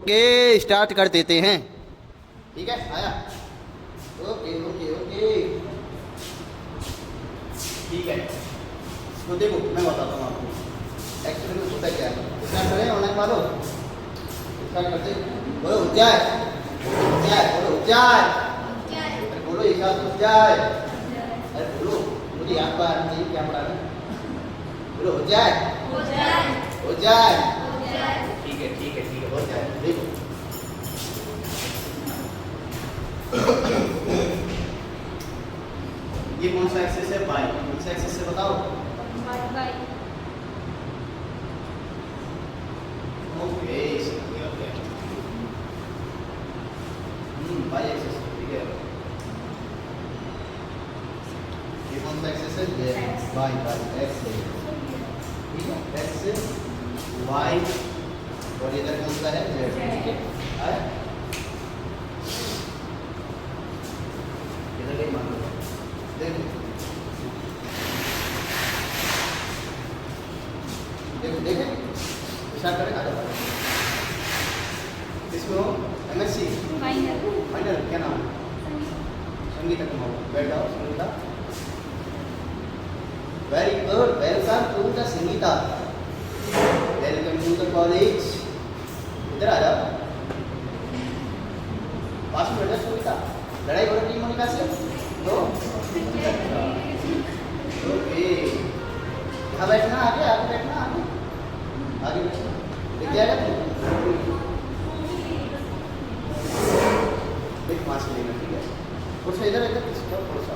Okay start कर देते हैं। ठीक है आया। ओके ओके ओके ठीक है। तो देखो मैं बताता हूँ आपको एक्चुअली में होता क्या है। स्टार्ट करें ऑनलाइन वालों, स्टार्ट करते बोलो उज्जैन, उज्जैन बोलो उज्जैन, बोलो एक साथ उज्जैन, अरे बोलो मुझे आपको आना चाहिए क्या पढ़ाना, बोलो उज्जैन उज्जैन उज्जैन। ठीक है ठीक है ठीक है बहुत जाए। देखो ये कौन सा एक्सेस है, बाई, कौन सा एक्सेस है बताओ। ओके ओके बाई एक्सेस ठीक है। ये कौन सा एक्सेस है, बाई बाई एक्स ठीक है, एक्स वाई और इधर कौन सा है जेड ठीक है। आया इधर नहीं मान लो। देखो देखो देखें स्टार्ट करें आगे इसको एमएससी फाइनल क्या नाम है, संगीता कुमार, बैठ जाओ Sangeeta. Very good, welcome to the Sangeeta, welcome to the college. इधर आ जाओ पास में बैठा संगीता, लड़ाई हो रही मोनिका से तो ओके यहाँ बैठना, आगे आगे बैठना, आगे आगे बैठना, दिख जाएगा देख मास्क लेना ठीक है। कुछ इधर इधर थोड़ा सा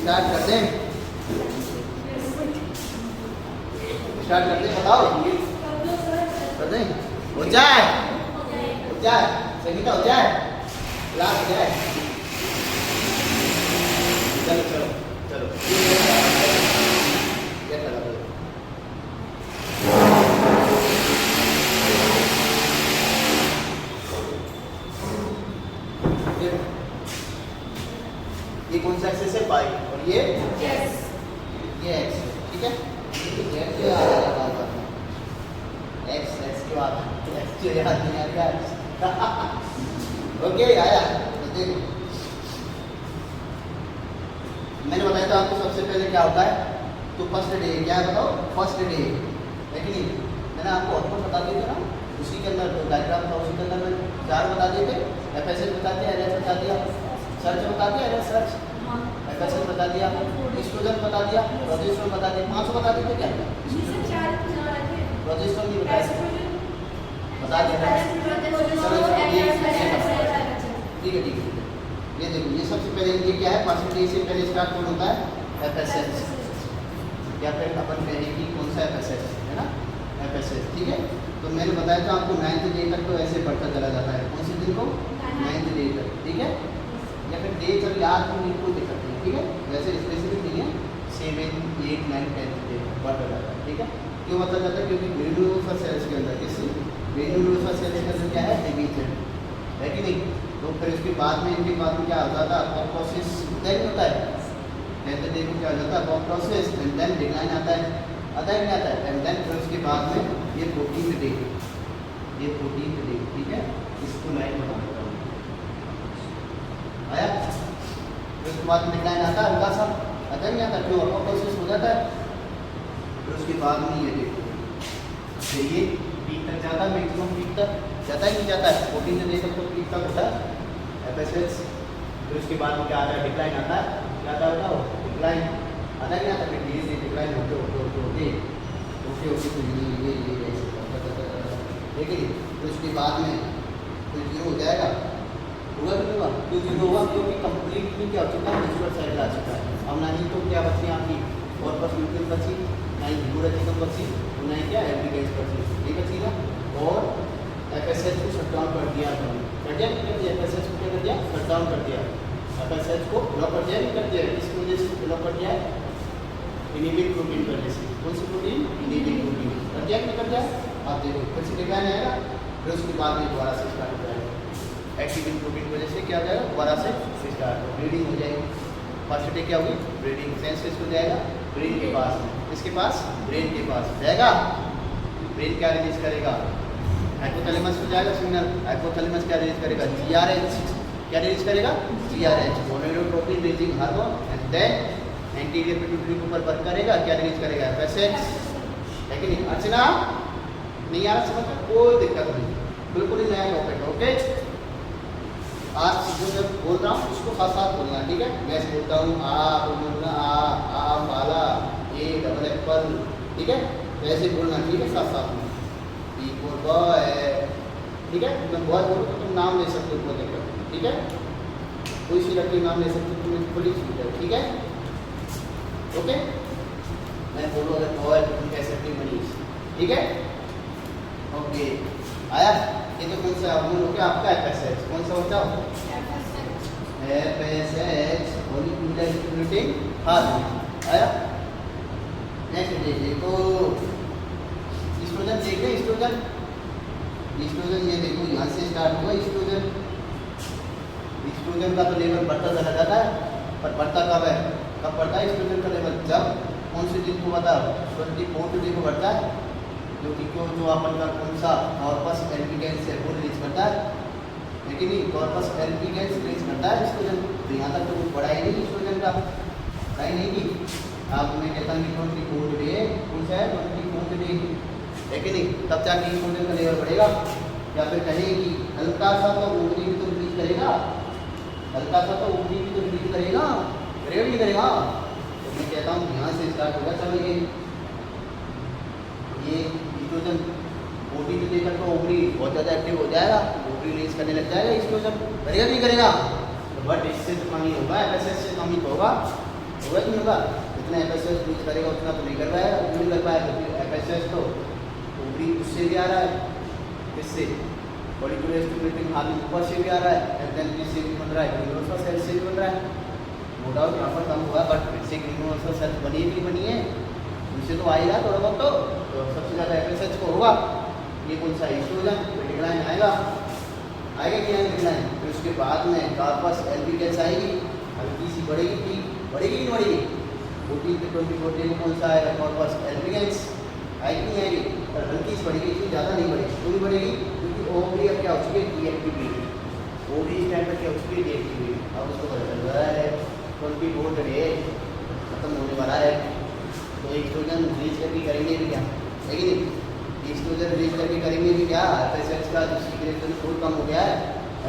स्टार्ट करते हैं, स्टार्ट करते हैं बताओ करते हैं। हो जाए संगीता हो जाए क्लास हो जाए। चलो चलो चलो क्या करा बोलो। ये कौन सा एक्सेस है, पाई, और ये एक्स ठीक है। जेड से आ जाएगा एक्स एक्स के बाद एक्स से याद नहीं आ रहा ओके आया। देखो मैंने बताया था आपको सबसे पहले क्या होता है, तो फर्स्ट डे क्या है बताओ, फर्स्ट डे है कि नहीं। मैंने आपको आउटपुट बता दिया था ना, उसी के अंदर डायग्राम था, उसी के अंदर मैंने 4 बता दिए थे। एफएसएस बता दिया, एलएस बता दिया, सर्च बता दिया, एलएस सर्च, एफएसएस बता दिया, एक्सक्लूजन बता दिया, प्रोजेक्शन बता दिया, 5 बता दिए क्या, प्रोजेक्शन नहीं बताया बता दिया। ठीक है ठीक है। ये देखो ये सबसे पहले ये क्या है, परसेंटेज से पहले स्टार्ट कौन होता है, एफएसएस, या फिर अपन कहें कि कौन सा एफएसएस है ना, एफएसएस ठीक है। तो मैंने बताया था आपको 9th डे तक तो ऐसे बढ़ता चला जाता है, कौन से दिन को 9th डे तक ठीक है, या फिर डे चल याद नहीं कोई दिक्कत नहीं ठीक है, वैसे स्पेसिफिक नहीं है, 7, 8, 9, 10 डे बढ़ता जाता है ठीक है। क्यों बढ़ता जाता है, क्योंकि ग्रेन्युलोफर सेल्स के अंदर किसी ग्रेन्युलोफर सेल्स के अंदर क्या है, डिवीजन है कि नहीं। तो फिर उसके बाद में इनके बाद में क्या होता था, अपॉप्टोसिस देन होता है, कहते देखो क्या हो जाता है अपॉप्टोसिस, एंड देन डिक्लाइन आता है नहीं आता है, एंड देन फिर उसके बाद में ये 14th डे, ये 14th डे ठीक है। इसको लाइन बना देता हूँ आया। फिर उसके बाद डिक्लाइन आता है, हल्का सा आता नहीं आता, क्यों अपॉप्टोसिस हो जाता है। फिर उसके बाद में ये देखो ये पीक तक जाता है, मैक्सिमम पीक तक जाता ही नहीं जाता है, 14th डे तक तो पीक तक होता है एफएसएस। फिर उसके बाद में क्या आता है, डिक्लाइन आता है, क्या आता है बताओ, डिक्लाइन आता नहीं आता, फिर धीरे धीरे डिक्लाइन होते होते होते होते ओके ओके तो ये देखिए। फिर उसके बाद में फिर 0 हो जाएगा, होगा कि नहीं होगा, क्यों 0 होगा, क्योंकि कंप्लीटली क्या हो चुका है, नेचुरल साइकिल आ चुका है। अब ना ही तो क्या बची आपकी कॉर्पस ल्यूटियम बची, ना ही ह्यूमरल बची, और ना ही क्या एप्लीकेंस बची, ये बची ना। और एफएसएच को शट डाउन कर दिया, कर दिया नहीं कर दिया, एफएसएच को क्या कर दिया, शट डाउन कर दिया, एफएसएच को ब्लॉक कर दिया नहीं कर दिया, किसकी वजह से ब्लॉक कर दिया, इनिबिट प्रोटीन की वजह से। कौन सी प्रोटीन, इनिबिट प्रोटीन कर दिया नहीं कर दिया। आप देखो फिर से डिक्लाइन आएगा, फिर उसके बाद में दोबारा से स्टार्ट हो जाएगा एक्टिविन प्रोटीन की वजह से क्या हो जाएगा, दोबारा से स्टार्ट ब्रीडिंग हो जाएगी। फर्स्ट डे क्या होगी, ब्रीडिंग। सेंस हो जाएगा ब्रेन के पास, इसके पास ब्रेन के पास जाएगा। ब्रेन क्या रिलीज करेगा, हाइपोथैलेमस को जाएगा सिग्नल। हाइपोथैलेमस क्या रिलीज करेगा, GRH। क्या रिलीज करेगा, GRH, gonadotropin releasing hormone. And then anterior pituitary के ऊपर वर्क करेगा, क्या रिलीज करेगा, FSH। है कि नहीं? अर्चना नहीं आ रहा समझ में, कोई दिक्कत नहीं, बिल्कुल ही नया टॉपिक। ओके, आज जो मैं बोल रहा हूँ उसको साथ साथ बोलना, ठीक है? मैं बोलता हूँ बोलना आ वाला ए डबल एप्पल, ठीक है? वैसे बोलना, ठीक है? साथ साथ में बी फॉर बॉय, ठीक है? मैं बॉय बोलूँ तो तुम नाम ले सकते हो, कोई दिक्कत नहीं, ठीक है? कोई सी लड़की नाम ले सकते हो, तुम्हें खुली छूट है, ठीक है? ओके, मैं बोलूँ अगर बॉय तो तुम कह सकते हो मनीष, ठीक है? ओके, आया? ये तो कौन सा हार्मोन हो गया आपका, FSH। कौन सा होता है, FSH, फॉलिकुलर स्टिमुलेटिंग हार्मोन। आया? नेक्स्ट देखो, एस्ट्रोजन देख रहे, एस्ट्रोजन ये देखो यहाँ से स्टार्ट हुआ एस्ट्रोजन। एस्ट्रोजन का तो लेवल बढ़ता चला जाता है, पर बढ़ता कब है, कब बढ़ता है एस्ट्रोजन का लेवल, जब कौन से दिन को बताओ, 24 डे को बढ़ता है, जो कि क्यों जो अपन का कौन सा कॉर्पस एल्बिगेंस है वो रिलीज करता है, लेकिन नहीं कॉर्पस एल्बिगेंस रिलीज करता है एस्ट्रोजन। तो यहाँ तक तो कुछ बढ़ा ही नहीं एस्ट्रोजन का, कहीं नहीं की। आप मैं कहता हूँ कि 24 डे कौन सा है, 24 डे, है कि नहीं? तब जाके एस्ट्रोजन का लेवल बढ़ेगा। या फिर कहें कि हल्का सा तो ओवरी भी तो रिलीज करेगा, हल्का सा तो ओवरी भी तो रिलीज करेगा, करेगा नहीं करेगा? तो मैं कहता हूँ यहाँ से स्टार्ट होगा। चलो ये एस्ट्रोजन बॉडी में लेकर तो ओवरी बहुत ज़्यादा एक्टिव हो जाएगा, ओवरी रिलीज करने लग जाएगा एस्ट्रोजन, करेगा नहीं करेगा? तो बट इससे तो कम ही होगा, FSH से कम ही तो होगा कि नहीं होगा? जितना FSH रिलीज करेगा उतना तो नहीं कर पाएगा, क्यों नहीं कर पाएगा? क्योंकि FSH तो ओवरी उससे भी आ रहा है, किससे, फॉलिकुलर स्टिमुलेटिंग हार्मोन ऊपर से भी आ रहा है, एंड देन किससे भी बन रहा है, ग्रेन्युलोसा सेल से भी बन रहा है। नो डाउट यहाँ पर कम हुआ, बट फिर से ग्रेन्युलोसा सेल बनी भी बनी है, उनसे तो आएगा थोड़ा बहुत तो सबसे ज़्यादा FSH को होगा। ये कौन सा एस्ट्रोजन, डिक्लाइन आएगा, आएगा कि नहीं डिक्लाइन? फिर उसके बाद में कॉर्पस एल्बिगेंस आएगी, हल्की सी बढ़ेगी, ठीक बढ़ेगी नहीं बढ़ेगी? 14 से 24 डे में कौन सा आएगा, कॉर्पस एल्बिगेंस आएगी नहीं आएगी? और हल्की सी बढ़ेगी, इतनी ज़्यादा नहीं बढ़ेगी। क्यों नहीं बढ़ेगी? क्योंकि ओवरी अब क्या हो चुकी है, डीएक्टिवेट, ओवरी इस टाइम पर क्या हो चुकी है, डीएक्टिवेट। अब उसको पता चल रहा है 24 डे खत्म होने वाला है, तो एस्ट्रोजन रिलीज करके करेंगे भी क्या, है कि नहीं? एस्ट्रोजन रिलीज करके करेंगे भी क्या? FSH का जो सीक्रेशन फुल कम हो गया है,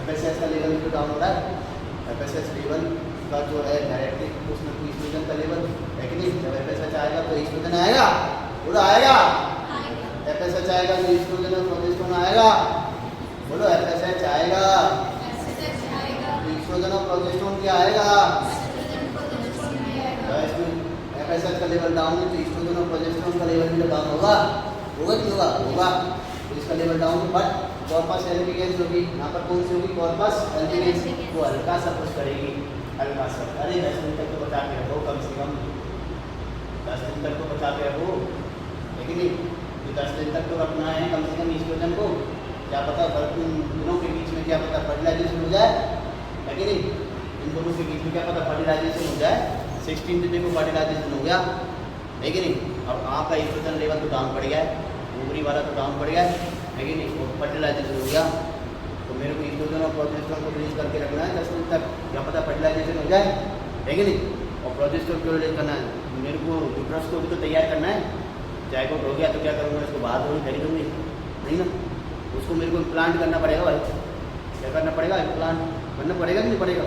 FSH का लेवल भी तो डाउन हो रहा है, FSH लेवल का जो है डायरेक्टली उसमें एस्ट्रोजन का लेवल, है कि नहीं? जब FSH आएगा तो एस्ट्रोजन आएगा, बोलो आएगा, FSH आएगा तो एस्ट्रोजन और प्रोजेस्टेरोन आएगा, बोलो FSH आएगा, एस्ट्रोजन और प्रोजेस्टेरोन क्या आएगा? FSH का लेवल डाउन है तो एस्ट्रोजन और प्रोजेस्टेरोन का लेवल भी डाउन होगा, होगा कि होगा? होगा। तो इसका लेवल डाउन, बट कॉर्पस एल्बिगेंस होगी, यहाँ पर कौन सी होगी, कॉर्पस एल्बिगेंस, वो हल्का सा पुश करेगी, हल्का सा। अरे 10 दिन तक तो बचा के रखो, कम से कम 10 दिन तक तो बचा के रखो, लेकिन तो 10 दिन तक तो रखना है कम से कम एस्ट्रोजन को। क्या पता दिनों के बीच में क्या पता फर्टिलाइजेशन हो जाए, है कि नहीं? इन दोनों के बीच में क्या पता फर्टिलाइजेशन हो जाए, 16 दिन को फर्टिलाइजेशन हो गया, है कि नहीं? अब आपका एस्ट्रोजन लेवल तो डाउन पड़ गया है, ओवरी वाला तो डाउन पड़ गया है कि नहीं? और फर्टिलाइजेशन हो गया, तो मेरे को एस्ट्रोजन और प्रोजेस्टेरोन को रिलीज करके रखना है 10 दिन तक, क्या पता फर्टिलाइजेशन हो जाए, है कि नहीं? और प्रोजेस्टेरोन क्यों रिलीज करना है? मेरे को यूट्रस को भी तो तैयार करना है। जायगोट हो गया तो क्या करूँगा, इसको बाहर थोड़ी खरीद दूँगी, नहीं ना? उसको मेरे को इम्प्लांट करना पड़ेगा भाई, क्या करना पड़ेगा, इम्प्लांट करना पड़ेगा कि नहीं पड़ेगा?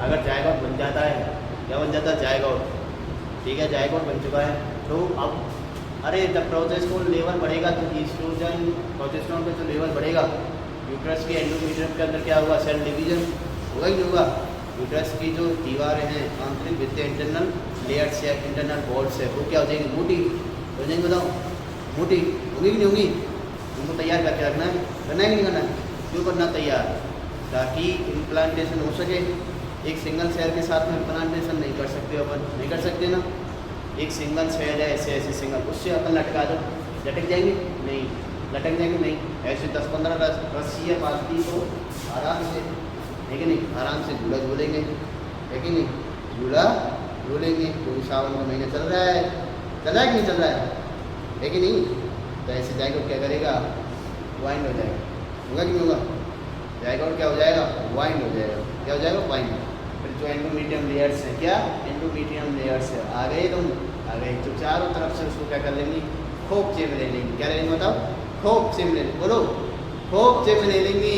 अगर जायगोट बन जाता है, क्या बन जाता है, जायगोट, ठीक है, जायगोट बन चुका है, तो अब अरे जब प्रोजेस्टेरोन लेवल बढ़ेगा तो एस्ट्रोजन प्रोजेस्टेरोन का जो लेवल बढ़ेगा, यूट्रस के एंडोमेट्रियम के अंदर क्या होगा, सेल डिवीजन होगा ही नहीं होगा? यूट्रस की जो दीवारें हैं आंतरिक भित्ति, इंटरनल लेयर्स या इंटरनल वॉल्स है, वो क्या हो जाएंगी, मोटी हो जाएंगी, बताओ मोटी होगी कि नहीं होगी? उनको तैयार करके रखना है, करना है कि नहीं करना है? क्यों करना तैयार? ताकि इम्प्लांटेशन हो सके। एक सिंगल सेल के साथ में इम्प्लांटेशन नहीं कर सकते अपन, नहीं कर सकते ना? एक सिंगल सेल है, ऐसे ऐसे सिंगल, उससे अपन लटका दो, लटक जाएंगे नहीं, लटक जाएंगे नहीं, ऐसे 10-15 रस्सियाँ बांधती तो आराम से, है कि नहीं, आराम से झूला झूलेंगे, है कि नहीं, झूला झूलेंगे। क्योंकि सावन का महीना चल रहा है, चल रहा है कि नहीं चल रहा है कि नहीं। तो ऐसे जाएगा क्या करेगा, वाइंड हो जाएगा, होगा कि नहीं होगा, जाएगा और क्या हो जाएगा, वाइंड हो जाएगा, क्या हो जाएगा, वाइंड। फिर जो एंडोमीट्रियम लेयर्स है, क्या एंडोमीट्रियम लेयर्स है, आ गए तुम, आ गए, तो चारों तरफ से उसको क्या कर लेंगे, खोपचे में ले लेंगे, क्या ले लेंगे बताओ, खोपचे में ले, बोलो खोपचे में ले लेंगे,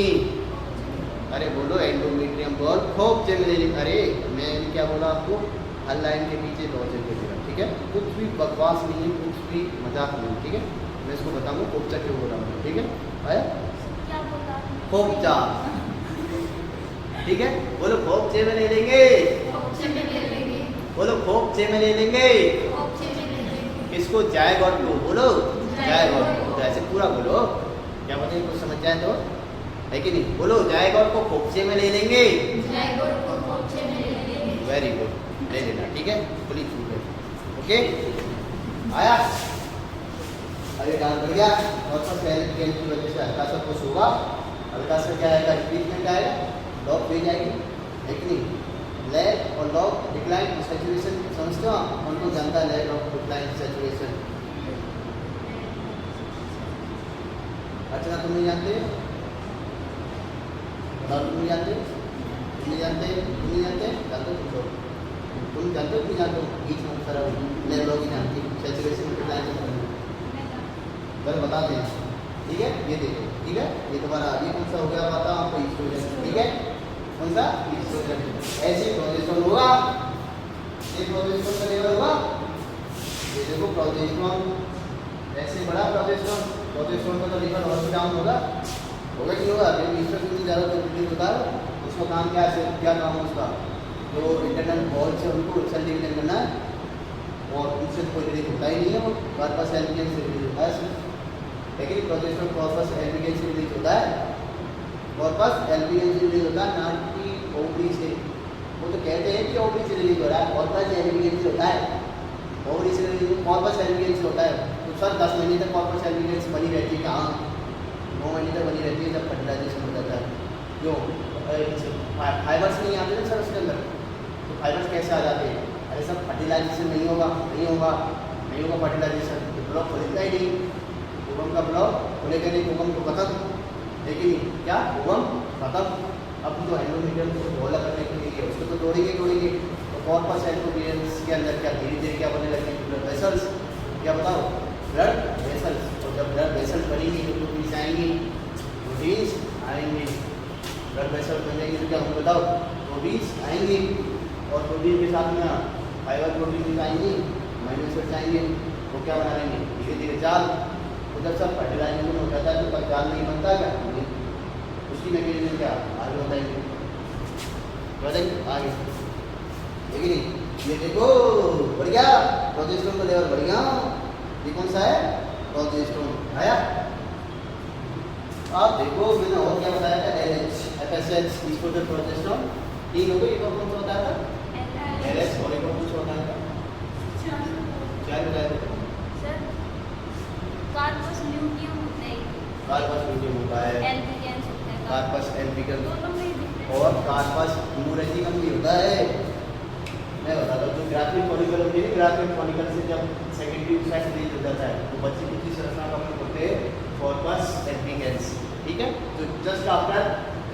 अरे बोलो एंडोमीट्रियम बॉल खोपचे में ले लेंगे। अरे मैं क्या बोला आपको, हर लाइन के पीछे लॉजिक के जगह, ठीक है, कुछ भी बकवास नहीं है, कुछ भी मजाक नहीं, ठीक है, मैं इसको बताऊंगा खोपचा क्यों बोला हूँ, ठीक है, आया क्या बोला, खोपचा, ठीक है, बोलो खोपचे में ले लेंगे, खोपचे में ले लेंगे, बोलो खोपचे में ले लेंगे, खोपचे में ले लेंगे, किसको, जायगॉट को, बोलो जायगॉट जायगॉट को, तो ऐसे पूरा बोलो, क्या पता कुछ समझ जाए तो, है कि नहीं, बोलो जायगॉट को खोपचे में ले लेंगे, जायगॉट को खोपचे में ले लेंगे, वेरी गुड, ले लेना, ठीक है, खुली छूट है, ओके, आया, अरे डांस बढ़ गया, और सब पहले गेम की वजह से हल्का सा कुछ होगा, हल्का सा क्या आएगा, रिपीटमेंट आएगा, लॉक हो जाएगी, है कि नहीं, लैग और लॉक डिक्लाइन सैचुरेशन समझते हो आप, उनको जानता है लैग और डिक्लाइन सैचुरेशन, अच्छा तुम नहीं जानते, बताओ तुम नहीं जानते, तुम नहीं जानते, तुम नहीं जानते, जानते हो पूछो, तुम जानते हो नहीं जानते हो, बीच में सारा लैग लॉक ही जानती है, सैचुरेशन डिक्लाइन बस बताते हैं, ठीक है, ये देखो, ठीक है, ये तुम्हारा ये कौन सा हो गया बताओ आपको, ईस्ट्रोजन, ठीक है, कौन सा ईस्ट्रोजन, ऐसे प्रोजेस्टेरोन होगा, ये प्रोजेस्टेरोन का लेवल होगा, ये देखो प्रोजेस्टेरोन, ऐसे बड़ा प्रोजेस्टेरोन का तो लेवल और डाउन होगा कि नहीं होगा, जब ईस्ट्रोजन से ज़्यादा प्रोड्यूस होता है, उसका काम क्या है, क्या काम है उसका, जो इंटरनल वॉल से उनको सेल डिवीजन करना है, और उनसे कोई रिलीज होता ही नहीं है, वो कॉर्पस एल्बियन से रिलीज होता है, लेकिन प्रोजेस्टेरोन कॉर्पस एल्बियन से रिलीज होता है, कॉर्पस एल्बियन से रिलीज होता है, ना कि ओवरी से, वो तो कहते हैं कि ओवरी से रिलीज हो रहा है, कॉर्पस एल्बियन से होता है, ओवरी से रिलीज, कॉर्पस एल्बियन से होता है, तो सर 10 महीने तक कॉर्पस एल्बियन से बनी रहती है, कहाँ 9 महीने तक बनी रहती है, जब फर्टिलाइजेशन हो जाता है, जो फाइबर्स नहीं आते ना सर उसके अंदर, तो फाइबर्स कैसे आ जाते हैं, अरे सब फर्टिलाइजेशन नहीं होगा, नहीं होगा, नहीं होगा फर्टिलाइजेशन, तो ब्लॉक खुलेगा ही नहीं, ओवम का ब्लॉक खुलेगा नहीं, ओवम तो खत्म, लेकिन क्या ओवम खत्म, अब तो एंडोमीट्रियम को ढोला करने के लिए उसको तो तोड़ेंगे, तो कॉर्पस एंडोमीट्रियम के अंदर क्या धीरे धीरे क्या बनने लगेंगे, ब्लड वेसल्स, क्या बताओ, ब्लड वेसल्स, तो जब ब्लड वेसल्स बनेंगी तो प्रोटीन्स आएंगी, प्रोटीन्स आएंगे, ब्लड वेसल बनेंगे तो क्या हमको बताओ, प्रोटीन्स आएंगी, और प्रोटीन के साथ में फाइबर प्रोटीन आएंगी, अमीनो एसिड्स आएंगे, वो क्या बना लेंगे, धीरे धीरे जाल, तो जब सब फर्टिलाइजेशन हो जाता है तो तब जाल नहीं बनता क्या, उसकी मैकेनिज्म क्या आगे बताएंगे, आगे, लेकिन ये देखो बढ़ गया, प्रोजेस्टेरोन का लेवल बढ़ गया, ये कौन सा है, प्रोजेस्टेरोन आया, आप देखो मैंने और क्या बताया था, LH, FSH, ईस्ट्रोजन प्रोजेस्टेरोन, तीन हो गए, एक और कौन सा बताया था, LH, और एक और कुछ बताया था, क्या बताया था सर, कार्पस ल्यूटियम होता है, कार्पस ल्यूटियम होता है, एल्बिगेंस होता है, कार्पस एल्बिगेंस, दोनों में difference और कार्पस ह्यूमरेजिकम भी होता है, मैं बताता हूँ, जो ग्राफिक फॉलिकल होती है, ग्राफिक फॉलिकल से जब सेकेंडरी साइड रिलीज हो जाता है, तो बच्चे की संरचना का हम बोलते हैं कॉर्पस एल्बिगेंस, ठीक है, जो जस्ट आफ्टर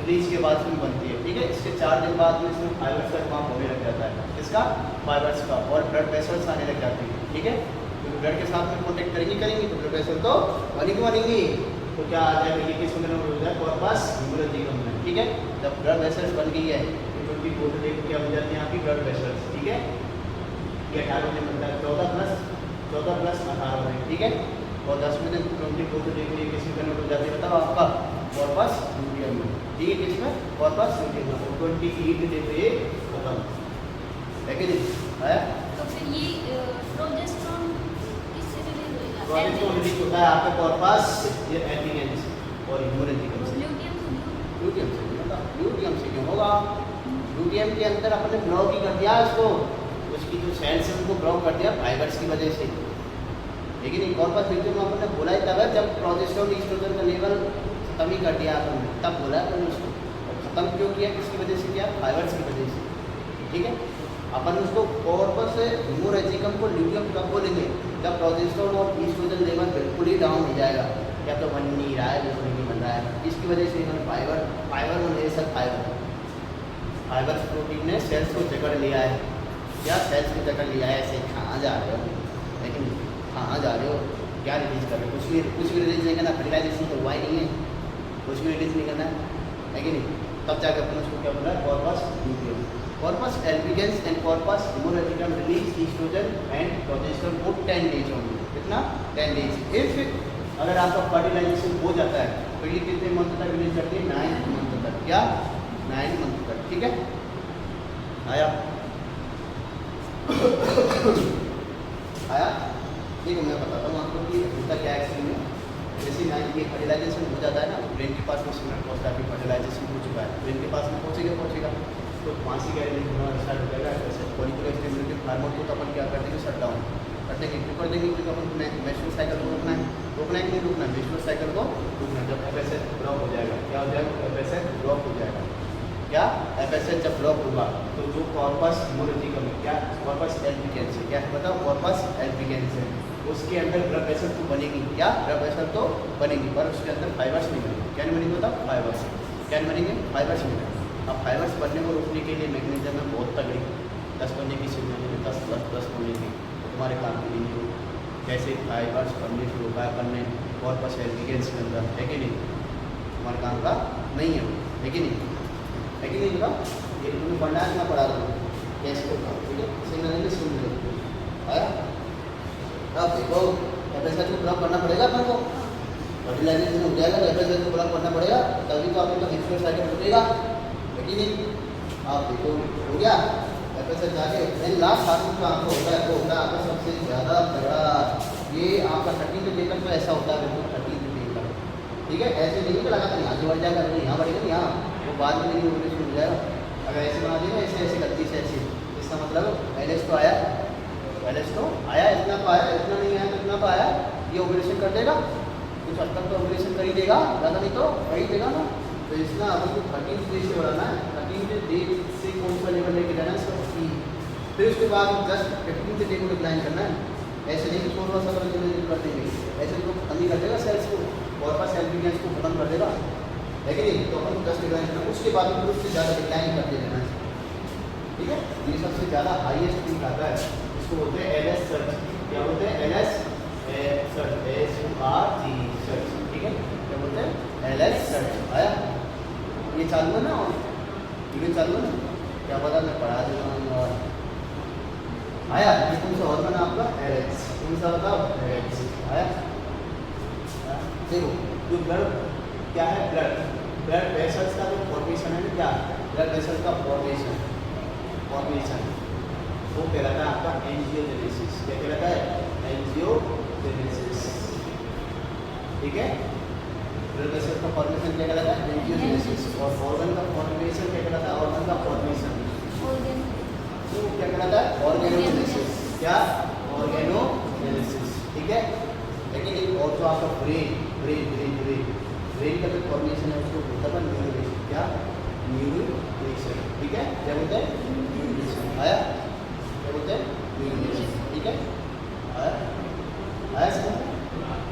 रिलीज के बाद में बनती है, ठीक है, इसके 4 दिन बाद में इसमें फाइबर्स का काम होने लग जाता है, इसका फाइबर्स का, और ब्लड वेसल्स आने लग जाती है, ठीक है, तो ब्लड के साथ में कॉन्टेक्ट करेंगी तो ब्लड वेसल तो बनेंगी, तो क्या आ जाएगा, ये किस में हो जाए, कॉर्पस ह्यूमरेजिकम में, ठीक है, जब ब्लड वेसल्स बन गई है तो उनकी बोतल क्या बन जाती है, यहाँ की ब्लड वेसल्स, ठीक है, ये 18 दिन बनता है, 14 प्लस 18 है, ठीक है, और 10वें दिन 24 दिन के किस में कन्वर्ट हो जाती है, बताओ आपका कॉर्पस ल्यूटियम में, ठीक है, किसमें, कॉर्पस ल्यूटियम में, 28 दिन पे ये खत्म है कि नहीं आया, तो फिर ये प्रोजेस्टेरोन किससे रिलीज होगा, प्रोजेस्टेरोन रिलीज होता है आपका कॉर्पस एल्बिगेंस और ह्यूमरेजिकम से, ल्यूटियम से, मतलब ल्यूटियम से क्यों होगा, ल्यूटियम के अंदर अपने ब्लॉक ही कर दिया उसको, उसकी जो सेल्स है उनको ब्लॉक कर दिया फाइबर्स की वजह से, लेकिन एक कॉर्पस ल्यूटियम अपन ने बोला ही तब है जब प्रोजेस्टेरोन ईस्ट्रोजन का लेवल खत्म ही कर दिया अपन ने, तब बोला अपन ने उसको। और ख़त्म क्यों किया, किसकी वजह से किया, फाइबर्स की वजह से। ठीक है, अपन उसको कॉर्पस ह्यूमोरेजिकम को ल्यूटियम कब बोलेंगे, जब प्रोजेस्टेरोन और ईस्ट्रोजन लेवल बिल्कुल ही डाउन हो जाएगा, या तो बन नहीं रहा है, बिल्कुल नहीं बन रहा है। इसकी वजह से इन्होंने फाइबर में सब फाइबर्स प्रोटीन ने सेल्स को जकड़ लिया है। क्या सेल्स को जकड़ लिया है, ऐसे कहाँ जा रहे हो, लेकिन कहाँ जा रहे हो, क्या रिलीज कर रहे हो, कुछ भी रिलीज नहीं करना, फर्टिलाइजेशन तो हुआ ही नहीं है, कुछ भी रिलीज नहीं करना है कि नहीं। तब जाकर अपन उसको क्या बोला, corpus luteum. Corpus albicans and corpus haemorrhagicum release oestrogen and progesterone को 10 डेज ओनली। कितना, 10 डेज। इफ अगर आपका फर्टिलाइजेशन हो जाता है तो ये कितने मंथ तक रिलीज करती है, 9 मंथ तक। क्या, 9 मंथ तक। ठीक है, आया आया। ठीक है, मैं बताता हूँ आपको कि होता क्या एक्चुअली में। जैसे ना ये फर्टिलाइजेशन हो जाता है ना, ब्रेन के पास में सिग्नल पहुँचता है कि फर्टिलाइजेशन हो चुका है, ब्रेन के पास में पहुँचेगा तो मासी का रिलीज होना स्टार्ट हो जाएगा। जैसे फॉलिकुलर स्टिमुलेटिंग हार्मोन को तो अपन क्या कर देंगे, शट डाउन कर देंगे। क्यों कर देंगे, क्योंकि अपन मेंस्ट्रुअल साइकिल को रोकना है कि नहीं रोकना है, मेंस्ट्रुअल साइकिल को रोकना है। जब FSH ब्लॉक हो जाएगा, क्या हो जाएगा, FSH ब्लॉक हो जाएगा। क्या, FSH जब ब्लॉक होगा तो जो कॉर्पस ह्यूमोरेजिकम है, क्या कॉर्पस एल्बिगेंस है, क्या बताओ, कॉर्पस एल्बिगेंस है, उसके अंदर ब्लड वेसल तो बनेगी। क्या, ब्लड वेसल तो बनेगी, पर उसके अंदर फाइबर्स नहीं बनेंगे। क्या नहीं बनेंगे, बताओ, फाइबर्स। क्या नहीं बनेंगे, फाइबर्स नहीं बनेंगे। अब फाइबर्स बनने को रोकने के लिए मैकेनिज्म है बहुत तगड़ी, 10 बनने की सिग्नल में 10 बनने की तुम्हारे काम के लिए हो। कैसे फाइबर्स बनने से रोका है बनने कॉर्पस एल्बिगेंस के अंदर, है कि नहीं, तुम्हारे काम का नहीं है, है कि नहीं, है कि नहीं। बताओ, ये तुम्हें पढ़ना है, मैं पढ़ा दूँ कैसे होगा। ठीक है, सिग्नल में सुन लो। आया, अब देखो FSH को ब्लॉक करना पड़ेगा अपन को, फर्टिलाइजेशन हो जाएगा तो FSH को ब्लॉक करना पड़ेगा, तभी तो आपका मेंस्ट्रुअल साइकिल रुकेगा, है कि नहीं। आप देखो हो गया FSH जाके देन लास्ट हार्मोन का आपको होता है, वो होता है आपका सबसे ज़्यादा तगड़ा, ये आपका 13th डे तक तो ऐसा होता है, बिल्कुल 13th डे तक। ठीक है, ऐसे नहीं कि लगातार यहाँ से बढ़ जाएगा, यहाँ बढ़ेगा, यहाँ वो बाद में नहीं होने शुरू हो जाएगा। अगर ऐसे बना देगा, ऐसे गलती से ऐसे, इसका मतलब LH तो आया, LH तो आया, इतना तो आया, इतना नहीं आया, इतना तो आया, ये ओवुलेशन कर देगा, कुछ हद तक तो ओवुलेशन कर ही देगा, ज़्यादा नहीं तो कर ही देगा ना। तो इसका अपन को 13th डे से बढ़ाना है, 13th डे से कौन सा लेवल लेके जाना है, इसका 3। फिर उसके बाद जस्ट 15th डे को डिक्लाइन करना है। ऐसे नहीं कि 16-17 दिन कर देंगे, ऐसे तो खत्म ही कर देगा सेल्स को, कॉर्पस एल्बिगेंस को खत्म कर देगा, है कि नहीं। तो अपन को 10 डिक्लाइन करना, उसके बाद फिर उससे ज़्यादा डिक्लाइन कर देना है। ठीक है, ये सबसे ज़्यादा हाईएस्ट पीक आता है, इसको बोलते हैं LS सर्च। क्या बोलते हैं, LS सर्च, SURG सर्च। ठीक है, क्या बोलते हैं, LS सर्च। आया, ये चालू है ना, और ये चालू है ना, क्या पता मैं पढ़ा दूँगा। आया, ये कौन सा हार्मोन है आपका, LH, कौन सा बताओ, LH। आया, देखो जो ब्लड क्या है, ब्लड वेसल्स का जो फॉर्मेशन है ना, क्या ब्लड वेसल्स का फॉर्मेशन वो कहलाता है आपका एंजियोजेनेसिस। क्या कहलाता है, एंजियोजेनेसिस। ठीक है, ब्लड वेसल का फॉर्मेशन क्या कहलाता है, एंजियोजेनेसिस। और ऑर्गन का फॉर्मेशन क्या कहलाता है, ऑर्गन का फॉर्मेशन तो क्या कहलाता है, ऑर्गेनोजेनेसिस। क्या, ऑर्गेनोजेनेसिस। ठीक है, लेकिन एक और जो आपका ब्रेन का जो फॉर्मेशन है उसको बोलता है न्यूरोनेशन। क्या, न्यूरोनेशन। ठीक है, क्या बोलते हैं, न्यूरोनेशन। आया, क्या बोलते हैं, न्यूरोनेशन। ठीक है, आया समझ।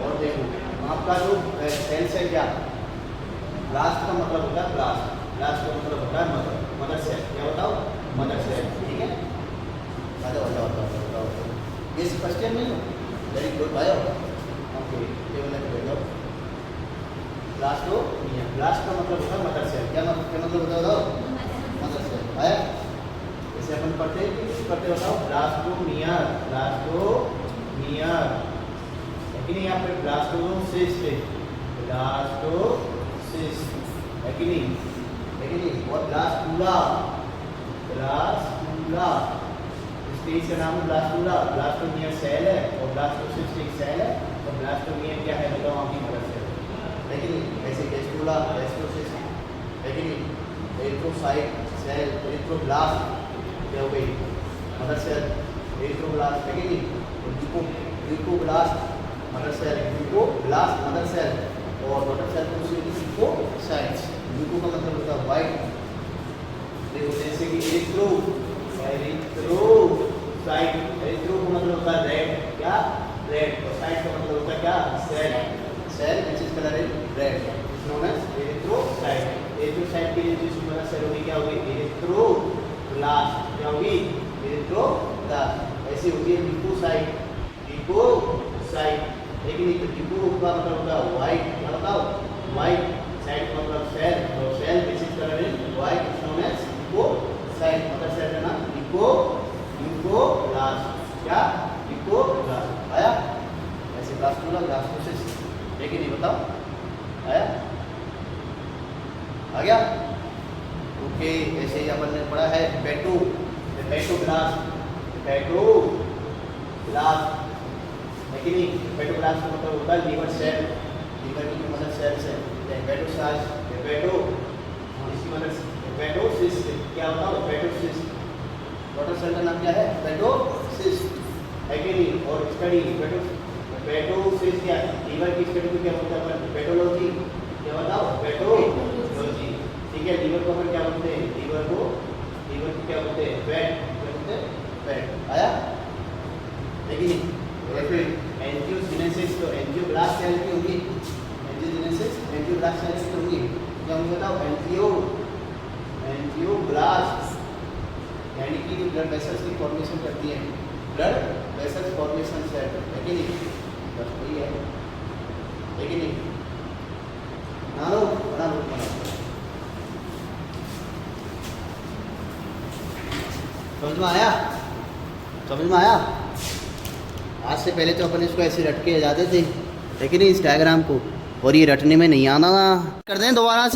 और देखो आपका जो सेल्स है, क्या ब्लास्ट का मतलब होता है, ब्लास्ट का मतलब होता है मदर सेल। क्या बताओ, मदर सेल। ठीक है, बताओ ये फर्स्ट ईयर में वेरी गुड बायो। ओके, ये वाला कर दो। ब्लास्ट का मतलब होता है मदर सेल। क्या मतलब बताओ, मदर सेल। आया, जैसे अपन पढ़ते हैं कि पढ़ते बताओ, ब्लास्टोमियर, लेकिन यहाँ पे ब्लास्टोसिस्ट है कि नहीं, और ब्लास्टूला स्टेज का नाम है ब्लास्टूला। ब्लास्टोमियर सेल है और ब्लास्टोसिस्ट एक सेल है, और ब्लास्टोमियर क्या है बताओ, आपकी मदर सेल है कि नहीं। ऐसे गेस्टूला, ब्लास्टोसिस्ट है कि नहीं, एरिथ्रोसाइट सेल, एरिथ्रोब्लास्ट क्या हो गई, मदर सेल, एरिथ्रोब्लास्ट है कि नहीं, ल्यूकोब्लास्ट मदर सेल, ल्यूकोब्लास्ट मदर सेल, और मदर सेल को उसमें ल्यूकोसाइट्स। ल्यूको का मतलब होता है वाइट। देखो जैसे कि एरिथ्रोसाइट, एरिथ्रो का मतलब होता है रेड, क्या रेड, और साइट का मतलब होता है क्या cell, cell which is colour in red, known as erythrocyte. Erythrocyte की जो सुपर सेल होगी क्या होगी, एरिथ्रोब्लास्ट, क्या होगी एरिथ्रोब्लास्ट। ऐसी होती है ल्यूकोसाइट, ल्यूकोसाइट। लेकिन ल्यूको का मतलब होता है व्हाइट, क्या बताओ व्हाइट, साइट का मतलब सेल, तो cell which is colour in white is known as leukocyte. मतलब सेल का नाम ल्यूकोब्लास्ट, क्या ल्यूकोब्लास्ट। आया ऐसे ब्लास्टुला, ब्लास्टोसिस, लेकिन ये बताओ आया, आ गया ओके। ऐसे ही अपन ने पढ़ा है हेपेटो, हेपेटोब्लास्ट, हेपेटोब्लास्ट, लेकिन हेपेटोब्लास्ट का मतलब होता है लीवर सेल, लीवर की मदर सेल से। हेपेटोसाइट, हेपेटो, इसकी मदर हेपेटोसिस्ट, क्या बताओ हेपेटोसिस्ट, वाटर सेल का नाम क्या है हेपेटोसिस्ट, है कि नहीं। और स्टडी हेपेटोसिस्ट क्या है, लीवर की स्टडी को क्या बोलते हैं अपन, हेपेटोलॉजी, क्या बताओ हेपेटोलॉजी, ठीक है। लीवर को अपन क्या बोलते हैं, लीवर को क्या बोलते हैं फैट, क्या बोलते हैं फैट। आया लेकिन और फिर एंजियोजेनेसिस, तो एंजियोब्लास्ट सेल की होगी, एंजियोजेनेसिस एंजियोब्लास्ट सेल की होगी, क्या होगी बताओ एंजियोब्लास्ट, यानी कि जो ब्लड वेसल्स की फॉर्मेशन करती है, ब्लड वेसल्स फॉर्मेशन सेल, है कि नहीं, बस वही है, कि नहीं। बना लो बना लो बना लो, समझ में आया, समझ में आया। आज से पहले तो अपन इसको ऐसे रट के जाते थे, लेकिन इस डायग्राम को, और ये रटने में नहीं आना ना। कर दें दोबारा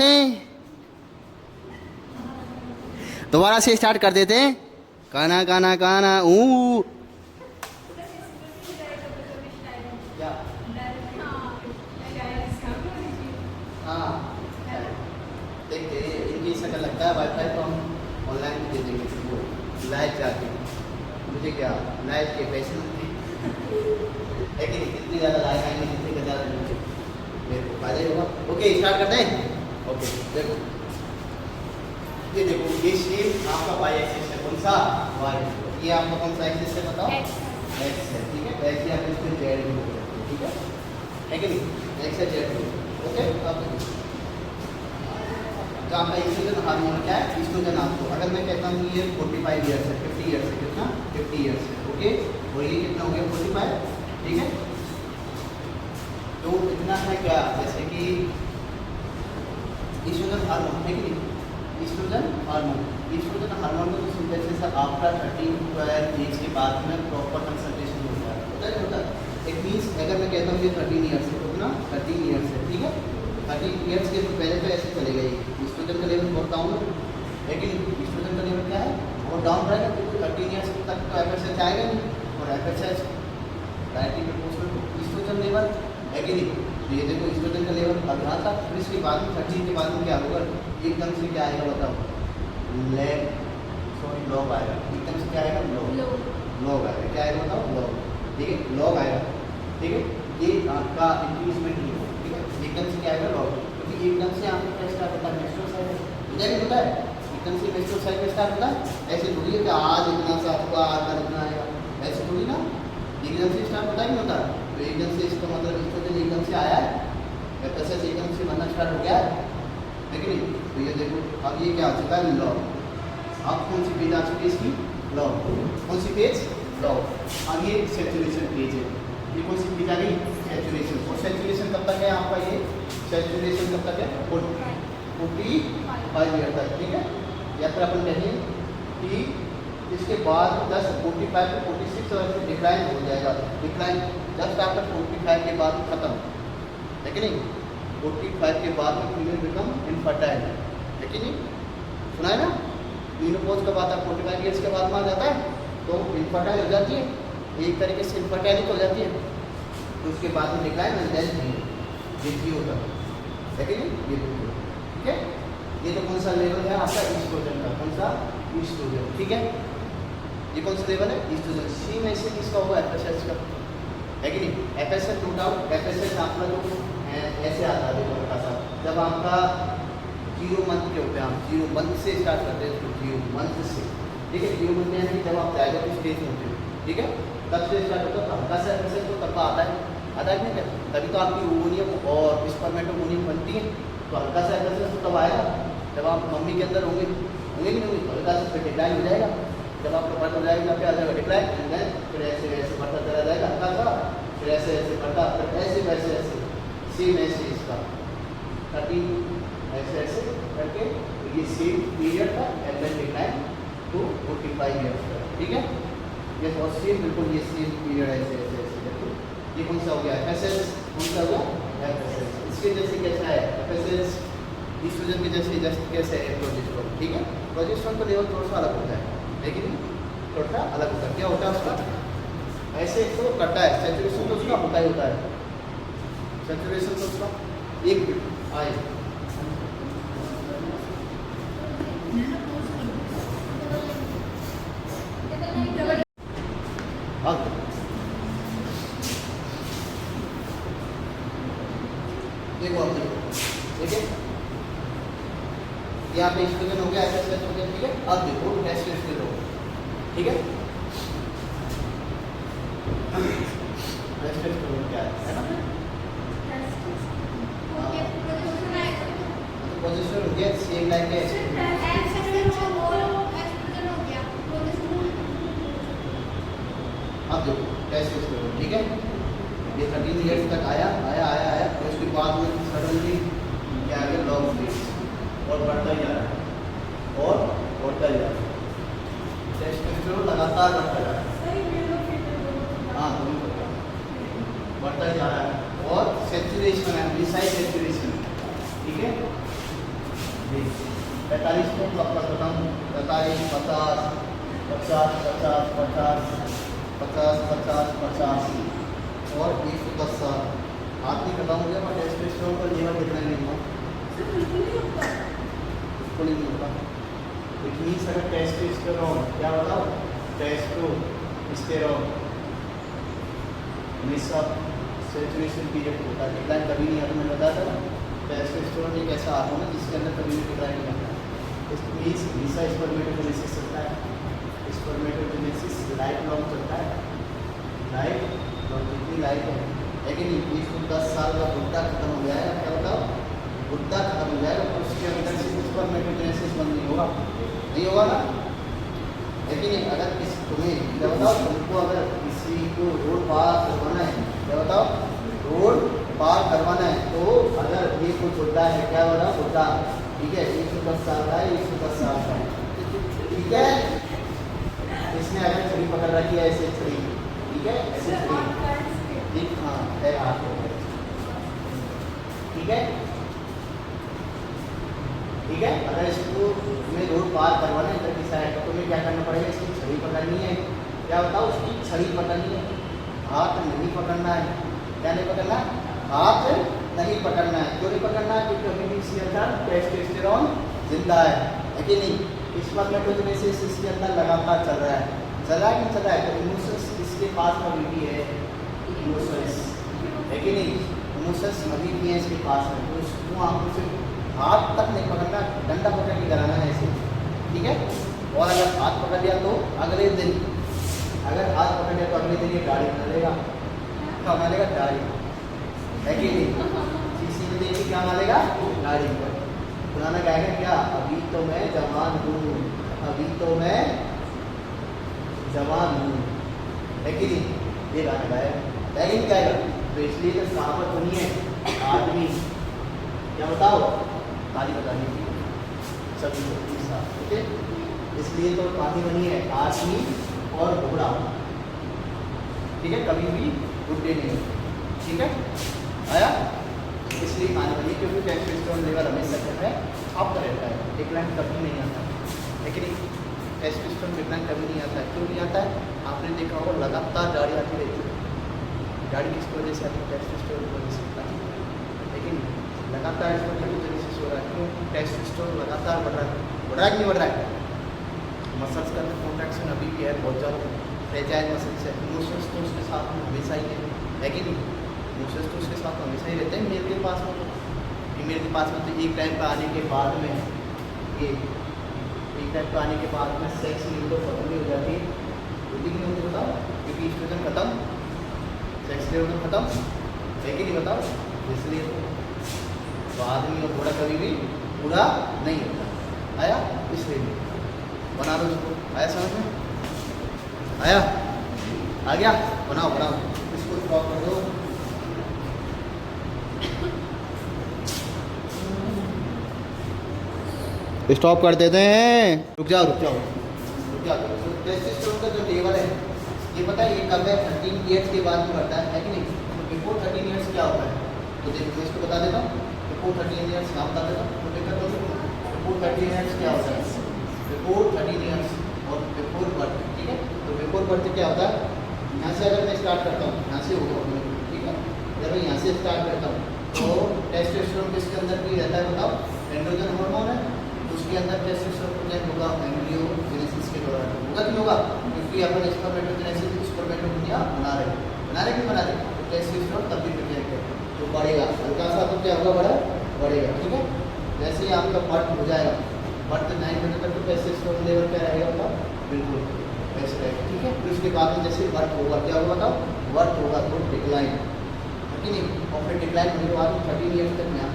से स्टार्ट कर देते हैं। काना काना काना ऊ क्या, हाँ देखते इनकी शक्ल लगता है वाईफाई तो हम ऑनलाइन भी दे देंगे, वो लाइव जाके, मुझे क्या लाइव के पैसे लेकिन इतनी ज़्यादा लाइव आएंगे जितनी ज़्यादा मेरे को फायदा होगा। ओके स्टार्ट करते हैं। ओके देखो ये देखो, ये शेप आपका वाई एक्सिस है, कौन सा वाई, ये आपका कौन सा एक्सिस है बताओ, एक्स है, ठीक है। ऐसे आप इसमें जेड भी हो सकते हैं, ठीक है कि नहीं, एक्स है जेड हो, ओके। अब तो आपका ईस्ट्रोजन हार्मोन क्या है, ईस्ट्रोजन आपको अगर मैं कहता हूँ ये 45 ईयर्स है, 50 ईयर्स है, कितना 50 ईयर्स है, ओके, और ये कितना हो गया 45, ठीक है। तो इतना है क्या, जैसे कि ईस्ट्रोजन हार्मोन है कि नहीं, ईस्ट्रोजन हार्मोन का सिंथेसिस आफ्टर 13-12 एज के बाद में प्रॉपर कंसंट्रेशन होता है। इट मीन्स अगर मैं कहता हूँ ये 13 ईयर्स है, तो ना 13 ईयर्स है, ठीक है। 13 ईयर्स के पहले तो ऐसे चलेगा, ईस्ट्रोजन का लेवल बहुत डाउन है, लेकिन ईस्ट्रोजन का लेवल क्या है बहुत डाउन रहेगा, क्योंकि 13 ईयर्स तक तो एफएसएच आएगा नहीं, और FSH directly proportional to oestrogen level, है कि नहीं। तो ये देखो ईस्ट्रोजन का लेवल अब यहाँ था, फिर इसके बाद में 13 के बाद में क्या होगा, एकदम से क्या आएगा बताओ, लॉग आएगा, एकदम से क्या आएगा लॉग आएगा, क्या आएगा बताओ लॉग, ठीक है, लॉग आएगा, ठीक है। ये आपका इंक्रीजमेंट नहीं होगा, ठीक है, एकदम से क्या आएगा लॉग, क्योंकि एकदम से आपका क्या स्टार्ट होता है मेंस्ट्रुअल साइकिल, होता है एकदम से मेंस्ट्रुअल साइकिल स्टार्ट होता है, ऐसे थोड़ी है कि आज इतना सा हुआ आज इतना आएगा, ऐसे थोड़ी ना, एकदम से स्टार्ट होता है, नहीं होता। तो एकदम से इसका मतलब ईस्ट्रोजन एकदम से आया है, एफएसएच एकदम से बनना स्टार्ट हो गया है, लेकिन तो ये देखो अब ये क्या हो चुका है लॉग। अब कौन सी पेज आ चुकी है इसकी, लॉग, कौन सी पेज लॉग। अब ये सैचुरेशन पेज है, ये कौन सी पेज आ गई सैचुरेशन, और सैचुरेशन कब तक है आपका, ये सैचुरेशन कब तक है 45 ईयर तक, ठीक है। या फिर अपन कहें कि इसके बाद 45 से 46 और डिक्लाइन हो जाएगा, डिक्लाइन जस्ट आफ्टर 45 के बाद खत्म, है कि नहीं। 45 के बाद में फीमेल बिकम इनफर्टाइल, है कि नहीं, सुना है ना, मीनोपॉज कब आता है 45 ईयर्स के बाद में आ जाता है, तो इनफर्टाइल हो जाती है, एक तरीके से इनफर्टाइल हो जाती है, तो उसके बाद में डिक्लाइन एंड देन ये होता है कि नहीं, ये ठीक है। ये तो कौन सा लेवल है आपका ईस्ट्रोजन का, कौन सा ईस्ट्रोजन, ठीक है। ये कौन सा लेवल है ईस्ट्रोजन, सी में से किसका होगा एफएसएच का, है कि नहीं। FSH नो डाउट, FSH आपका जो ऐसे आता है देखो हल्का सा, जब आपका 0 मंथ के होते हैं, आप 0 मंथ से स्टार्ट करते हैं, 0 मंथ से, ठीक है। 0 मंथ में यानी जब आप जाएगा तो स्टेज में होते हो, ठीक है, तब से स्टार्ट होता है। तो हल्का सा FSH तो तब आता है नहीं क्या, तभी तो आपकी ओवोनियम और स्पर्मेटोगोनियम बनती है। तो हल्का सा FSH तो तब आएगा जब आप मम्मी के अंदर होंगे कि नहीं होंगे, तो हल्का सा फिर डिक्लाइन हो जाएगा। जब आपका बर्थ हो जाएगा क्या आ जाएगा, डिक्लाइन, एंड देन फिर ऐसे वैसे बढ़ता चला जाएगा हल्का सा, फिर ऐसे ऐसे बढ़ता, फिर ऐसे वैसे ऐसे सेम ऐसे इसका 13 ऐसे ऐसे करके ये सेम पीरियड का and then decline to 45 years का, ठीक है। ये और सेम बिल्कुल ये सेम पीरियड ऐसे ऐसे ऐसे करके ये कौन सा हो गया FSH, कौन सा हो गया FSH। इसके जैसे कैसा है FSH, ईस्ट्रोजन के जैसे जस्ट कैसे है प्रोजेस्टेरोन, ठीक है। प्रोजेस्टेरोन तो लेवल थोड़ा सा अलग होता है, लेकिन थोड़ा सा अलग होता है। क्या होता है उसका, ऐसे तो करता है, सैचुरेशन तो उसका होता ही होता है, सैचुरेशन तो उसका एक मिनट आए अब देखो, अब देखो, ठीक है, यहाँ पे ईस्ट्रोजन हो गया, FSH हो गया, ठीक है। अब देखो टेस्टोस्टेरोन, ठीक है, टेस्टोस्टेरोन क्या है ना, प्रोजेस्टेरोन हो गया सेम लाइक अब देखो टेस्टोस्टेरोन, ठीक है। ये 13 ईयर्स तक आया आया आया आया, तो उसके बाद में सडनली क्या आ गया, लॉन्ग फेज और बढ़ता ही जा रहा है और बढ़ता ही जा रहा है, टेस्टोस्टेरोन लगातार बढ़ता जा रहा है, हाँ बढ़ता ही जा रहा है और सैचुरेशन है, मिसाइल सैचुरेशन, ठीक है। 45 को कब तक बताऊँ, 45 50 50 50 50 50 50 50 और 110 साल हाथ नहीं खत्म हो गया, पर टेस्टोस्टेरोन का लेवल कितना नहीं हुआ, बिल्कुल नहीं होता। इट मीन्स अगर टेस्टोस्टेरोन क्या बताओ, टेस्टोस्टेरोन हमेशा सैचुरेशन पीरियड होता है, डिक्लाइन कभी नहीं आता। मैंने बताया था ना, टेस्टोस्टेरोन एक ऐसा हार्मोन है जिसके अंदर कभी भी डिक्लाइन नहीं आता। इट मीन्स हमेशा स्पर्मेटोजेनेसिस चलता है, स्पर्मेटोजेनेसिस लाइफ लॉन्ग चलता है, लाइफ लॉन्ग, कितनी लाइफ है, लेकिन 10 साल का बुढ़ा खत्म हो जाएगा, क्या बताओ, बुढ़ा खत्म हो जाएगा, तो उसके अंदर से स्पर्मेटोजेनेसिस बंद नहीं होगा, नहीं होगा ना। लेकिन अगर किसी तुम्हें क्या बताओ, तुमको अगर किसी को रोड पार करवाना है, क्या बताओ, रोड पार करवाना है, तो अगर ये कोई बुढ़ा है, क्या बताओ, बुढ़ा, ठीक है, 110 साल का है, 110 साल का है, ठीक है। इसने अगर छड़ी पकड़ रखी है ऐसे छड़ी, ठीक है, ऐसे छड़ी, ठीक, हाँ है हाथ, ठीक है, ठीक है। अगर इसको तुम्हें रोड पार करवाना है इधर की साइड, तो तुम्हें क्या करना पड़ेगा, इसकी छड़ी पकड़नी है, क्या बताओ, उसकी छड़ी पकड़नी है, हाथ नहीं पकड़ना है, क्या नहीं पकड़ना, हाथ नहीं पकड़ना है। क्यों नहीं पकड़ना है, क्योंकि अभी भी इसके अंदर टेस्टोस्टेरोन जिंदा है कि नहीं, स्पर्मेटोजेनेसिस इसके अंदर लगातार चल रहा है, चल रहा है कि चल रहा है। तो इमोशंस इसके पास में अभी भी है, इमोशंस है कि नहीं, इमोशंस अभी भी है इसके पास में, तो उसको आपको सिर्फ हाथ तक नहीं पकड़ना, डंडा पकड़ के कराना है ऐसे, ठीक है। और अगर हाथ पकड़ लिया तो अगले दिन, अगर हाथ पकड़ लिया तो अगले दिन ये गाड़ी बना लेगा, क्या बना लेगा, गाड़ी, है कि नहीं, सीसी में देखिए क्या बना लेगा, गाड़ी पर पुराना गाएगा क्या, अभी तो मैं जवान हूँ, अभी तो मैं जवान हूँ, है कि नहीं, ये गाना गाएगा, लेकिन गाएगा। तो इसलिए तो कहावत बनी है, आदमी, क्या बताओ, ताली बता दीजिए सभी को, ठीक है। इसलिए तो कहानी बनी है, आदमी और घोड़ा, ठीक है, कभी भी बुढ़े नहीं, ठीक है, आया। इसलिए कहानी बनी, क्योंकि टेस्टोस्टेरोन लेवल हमेशा जो है अप रहता है, डिक्लाइन कभी नहीं आता, लेकिन टेस्टोस्टेरोन डिक्लाइन कभी नहीं आता है। क्यों नहीं आता है, आपने देखा होगा लगातार गाड़ी आती रहती है, गाड़ी किसकी वजह से आती है, टेस्टोस्टेरोन की वजह से आती है, लेकिन लगातार स्पर्मेटोजेनेसिस हो रहा है, क्यों, टेस्टोस्टेरोन लगातार बढ़ रहा है, बढ़ रहा है कि नहीं बढ़ रहा है। मसल्स का कॉन्ट्रैक्शन अभी भी है बहुत ज़्यादा, फ्रेजाइल मसल्स है, इमोशंस तो उसके साथ में हमेशा ही है है कि नहीं? मूसेस तो उसके साथ हमेशा ही रहते हैं मेल के पास में। फीमेल के पास में तो एक टाइम पर आने के बाद में ये एक टाइम पर आने के बाद में सेक्स नीड तो खत्म भी हो जाती है, होती कि नहीं होती बताओ? क्योंकि ईस्ट्रोजन खत्म, सेक्स नीड खत्म है कि नहीं बताओ? इसलिए तो आदमी और घोड़ा कभी भी पूरा नहीं होता। आया? इसलिए बना दो इसको। आया समझ में? आया? आ गया? बनाओ बनाओ इसको स्टॉप कर दो। स्टॉप कर देते हैं। रुक जाओ रुक जाओ रुक जाओ। टेस्टोस्टेरोन का जो लेवल है ये पता है ये कब है? 13 ईयर्स के बाद में बढ़ता है कि नहीं? तो बिफोर 13 ईयर्स क्या होता है? तो देखो मैं इसको बता देता हूँ। बिफोर 13 ईयर्स यहाँ बता देता हूँ। तो देखा तो बिफोर 13 ईयर्स क्या होता है? बिफोर 13 ईयर्स और बिफोर बर्थ, ठीक है? तो बिफोर बर्थ क्या होता है? यहाँ से अगर मैं स्टार्ट करता हूँ, यहाँ से होगा, ठीक है? जब मैं यहाँ से स्टार्ट करता हूँ तो टेस्टोस्टेरोन किसके अंदर भी रहता है बताओ? एंड्रोजन हार्मोन है, उसके अंदर टेस्टोस्टेरोन प्रेजेंट होगा एम्ब्रियोजेनेसिस के दौरान। होगा कि होगा? क्योंकि अपन स्पर्मेटोजेनेसिस स्पर्मेटोगोनिया बना रहे कि बना रहे, तो टेस्टोस्टेरोन तब भी प्रेजेंट है तो बढ़ेगा, हल्का सा तो क्या होगा? बढ़ेगा, ठीक है? जैसे ही आपका बर्थ हो जाएगा, बर्थ 9 महीने तक तो टेस्टोस्टेरोन लेवल क्या रहेगा बताओ? बिल्कुल ऐसे रहेगा, ठीक है? फिर उसके बाद में जैसे बर्थ होगा क्या होगा बताओ? बर्थ होगा तो डिक्लाइन, है कि नहीं? और फिर डिक्लाइन होने के बाद 13 ईयर्स तक यहाँ,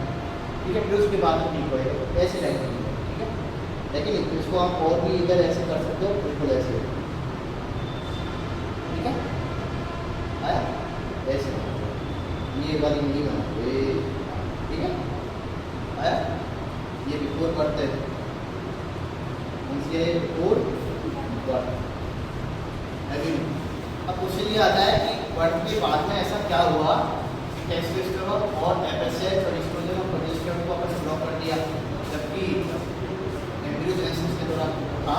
ठीक है? फिर उसके बाद में ठीक होएगा, ऐसे रहेगा, ठीक है? लेकिन इसको आप और भी इधर ऐसे कर सकते हो, बिल्कुल ऐसे, ठीक है? आया? ऐसे ये वाली नहीं बना ये, ठीक है? आया? ये बिफोर बर्थ है, बिफोर बर्थ है कि नहीं? अब क्वेश्चन ये आता है कि बर्थ के बाद में ऐसा क्या हुआ कि टेस्टोस्टेरोन और एफएसएच और एस्ट्रोजन और प्रोजेस्टेरोन को अपन ब्लॉक कर दिया, जबकि एम्ब्रियोजेनेसिस के दौरान था,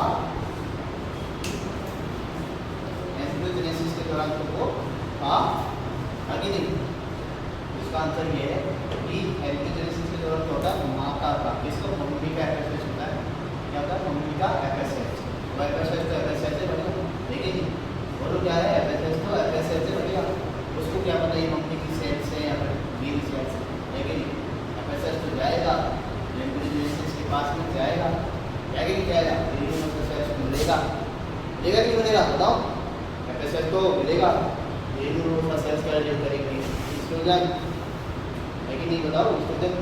एम्ब्रियोजेनेसिस के दौरान तुमको था कि नहीं? इसका आंसर ये है कि एम्ब्रियोजेनेसिस के दौरान क्या होता है? माँ का था, इसको मम्मी का एफएसएच होता है। क्या होता है? मम्मी का एफएसएच। तो एफएसएच तो एफएसएच है बढ़िया, लेकिन बोलो क्या है? एफएसएच तो एफएसएच है बढ़िया। उसको क्या पता ये मम्मी की सेल्स है या फिर मेरी सेल्स है, लेकिन एफएसएच तो जाएगा एम्ब्रियोजेनेसिस के पास में जाएगा, जाएगा कि जाएगा? सेल्स मिलेगा, मिलेगा कि मिलेगा बताओ? एफएसएच तो मिलेगा, सेल्स का रिलीव करेंगे एस्ट्रोजन, है कि नहीं बताओ? एस्ट्रोजन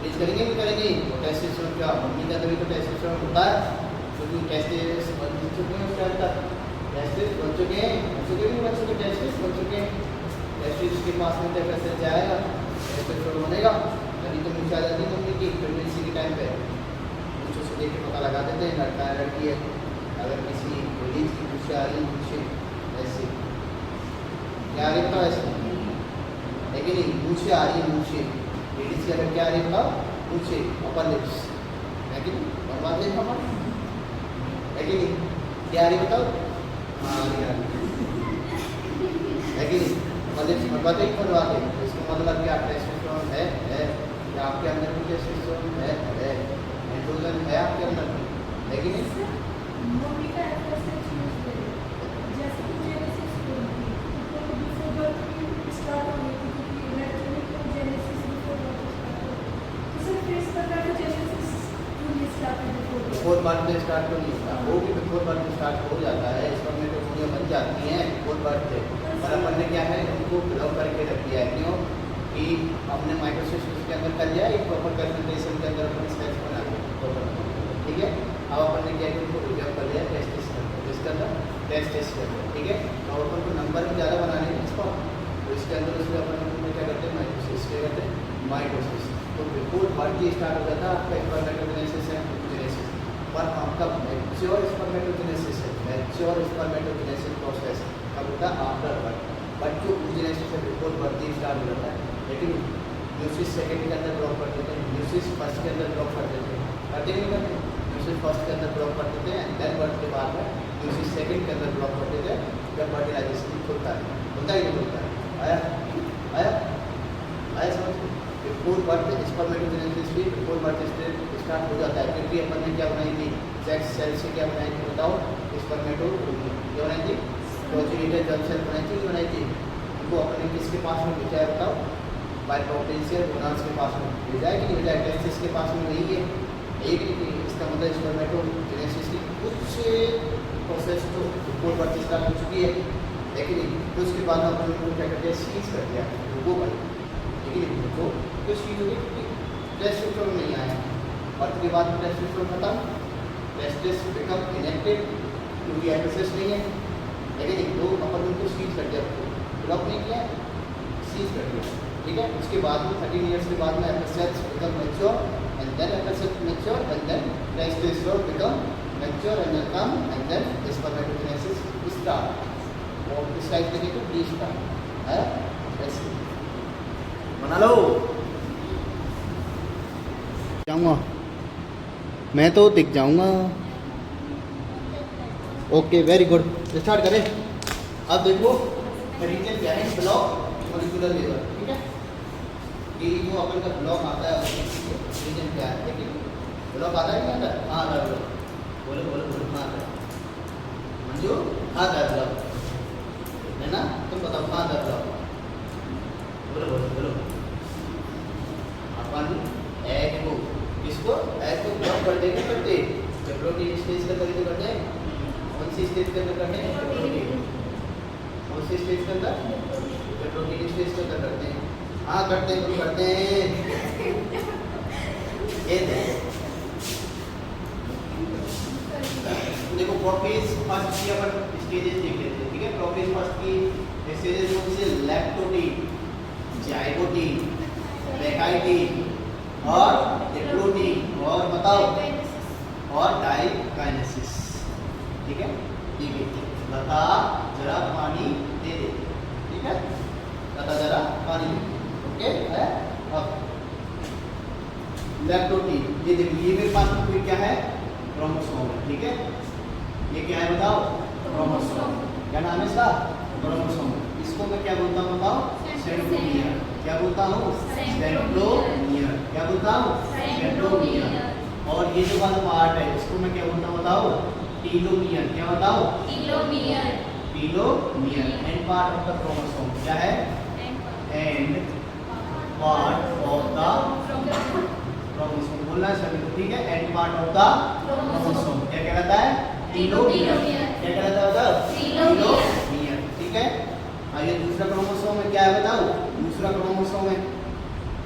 रिलीज करेंगे नहीं करेंगे? टेस्टोस्टेरोन क्या मम्मी का तभी तो टेस्टोस्टेरोन होता है, क्योंकि टेस्टिस बन चुके हैं उस टाइम तक, टेस्टिस बन चुके हैं, नहीं बन चुके, टेस्टिस बन चुके हैं, टेस्टिस के पास में टेस्टिस जाएगा, टेस्टोस्टेरोन बनेगा, नहीं तो मुझे आ जाती है मम्मी की प्रेगनेंसी के टाइम पे, कुछ उसे देख के पता लगा देते हैं लड़का है लड़की है। अगर किसी लेडीज की पूछे आ रही पूछे ऐसे क्या आ रही था ऐसे, लेकिन पूछे आ रही है पूछे लेडीज की अगर क्या आ रही था पूछे अपर लिप्स, है कि नहीं? बनवा दें अपन, है कि नहीं? क्या आ रही बताओ? हाँ आ रही है कि नहीं? अपर लिप्स बनवाते ही बनवाते, इसका मतलब क्या? टेस्टोस्टेरोन है या आपके अंदर भी टेस्टोस्टेरोन है, एंड्रोजन है आपके अंदर, है कि नहीं? मम्मी का एफएसएच यूज करें, जैसे कि जेनेसिस तो बिफोर बर्थ स्टार्ट होने की, क्योंकि इलेक्ट्रॉनिक तो जेनेसिस बिफोर बर्थ स्टार्ट होती है, तो सिर्फ फेस पर का genesis to start before birth में स्टार्ट तो नहीं होता, वो भी बिफोर बर्थ स्टार्ट हो जाता है, स्पर्मेटोगोनिया बन जाती हैं बिफोर बर्थ से, और अपन ने क्या है उनको ग्रह करके रख दिया है, क्यों? कि हमने माइक्रोसिस्टम के अंदर कर लिया एक प्रॉपर कंसंट्रेशन के अंदर अपन सेल्स बना के, ठीक है? अब अपन ने क्या है उनको रिजर्व कर लिया टेस्टिस जिसके अंदर टेस्टिस के अंदर, ठीक है? और अपन को नंबर में ज़्यादा बनाने हैं इसको, तो इसके अंदर उसमें अपन क्या करते हैं माइक्रोसिस, क्या करते हैं माइक्रोसिस। तो बिफोर बर्थ ही स्टार्ट हो जाता है आपका स्पर्मेटोजेनेसिस है, जेनेसिस, पर आपका मैच्योर स्पर्मेटोजेनेसिस है, मैच्योर स्पर्मेटोजेनेसिस प्रोसेस कब होता है? After birth. बट जो जेनेसिस है बिफोर बर्थ ही स्टार्ट हो जाता है, लेकिन म्यूसिस सेकेंड के अंदर ब्लॉक कर देते हैं, म्यूसिस फर्स्ट के अंदर ब्लॉक कर देते हैं, करते नहीं करते? म्यूसिस फर्स्ट के अंदर ब्लॉक कर देते हैं, देन बर्थ के बाद में म्यूसिस सेकेंड के अंदर ब्लॉक कर देते हैं, जब फर्टिलाइजेशन होता है, होता ही नहीं होता है। आया आया आया समझ? बिफोर बर्थ स्पर्मेटोजेनेसिस भी बिफोर बर्थ स्टार्ट हो जाता है, क्योंकि अपन ने क्या बनाई थी? सेक्स सेल से क्या बनाई थी बताओ? स्पर्मेटोगोनिया क्या बनाई थी? प्रोजेनिटर जर्म सेल बनाई थी, बनाई थी उनको अपने किसके पास में भेजा है बताओ, बाय पोटेंशियल गोनाड्स के पास में भेजा है कि नहीं भेजा है, टेस्टिस के पास में नहीं है। एक इसका मतलब स्पर्मेटोजेनेसिस की कुछ प्रोसेस तो रिपोर्ट पर स्टार्ट हो चुकी है, लेकिन तो उसके बाद अपन उनको क्या करते हैं, सीज कर दिया रुको पर, लेकिन रुको तो सीज हो गई क्योंकि टेस्टोस्टेरोन नहीं आया। बर्थ के बाद टेस्टोस्टेरोन खत्म, टेस्टिस बिकम इनएक्टिव क्योंकि एफएसएस नहीं है, लेकिन दो अपन उनको सीज कर दिया, ब्लॉक नहीं किया, सीज कर दिया, ठीक है। उसके बाद में 13 इयर्स के बाद में FSS become mature and then FSS mature and then testosterone become mature and then come and then spermatogenesis start. और इस टाइप लगे तो डी स्टार्ट है, ऐसे बना लो। जाऊँगा मैं तो दिख जाऊँगा। ओके वेरी गुड, स्टार्ट करें। अब देखो रीजन क्या है, ब्लॉक मॉलिक्यूलर लेवल, ठीक है। ये जो अपन का ब्लॉक आता है रीजन क्या है, देखिए ब्लॉक आता है क्या आता है, हाँ आता है ब्लॉक, बोलो बोलो बोलो, हाँ आता है मंजू, हाँ आता है ब्लॉक है ना, तुम बताओ हाँ आता है ब्लॉक, बोलो बोलो बोलो। अपन एग को किसको, एग को ब्लॉक कर देंगे, करते जब प्रोटीन स्टेज का तरीके करते हैं, कौन सी स्टेज के अंदर करते हैं, प्रोटीन, कौन सी स्टेज के अंदर, प्रोटीन स्टेज के अंदर करते हैं, हाँ करते हैं करते हैं। ये देखो प्रोफेज फर्स्ट की अपन स्टेजेस देख लेते हैं, ठीक है। प्रोफेज फर्स्ट की स्टेजेस कौन सी, लैक्टोटीन, जाइगोटीन, बेकाइटीन और डिप्लोटीन और बताओ और डाइकाइनेसिस, ठीक है। ठीक है, लता जरा पानी दे दे, ठीक है, लता जरा पानी दे, ओके है। अब लैक्टोटीन, ये देखिए ये मेरे पास में कोई क्या है, क्रोमोसोम है, ठीक है। ये क्या है बताओ, क्रोमोसोम, क्या नाम है इसका, क्रोमोसोम। इसको मैं क्या बोलता हूँ बताओ, सेंट्रोमियर, क्या बोलता हूँ, सेंट्रोमियर, क्या बोलता हूँ, सेंट्रोमियर। और ये जो वाला पार्ट है इसको मैं क्या बोलता हूँ बताओ, टीलोमियर, क्या बताओ, telomere, telomere. And part of the chromosome क्या है, and part of the chromosome, बोलना है सभी को, ठीक है। And part of the chromosome क्या कहलाता है, टीलोमियर, क्या कहलाता है बताओ, टीलोमियर, ठीक है। आइए दूसरा क्रोमोसोम है, क्या है बताओ, दूसरा क्रोमोसोम है,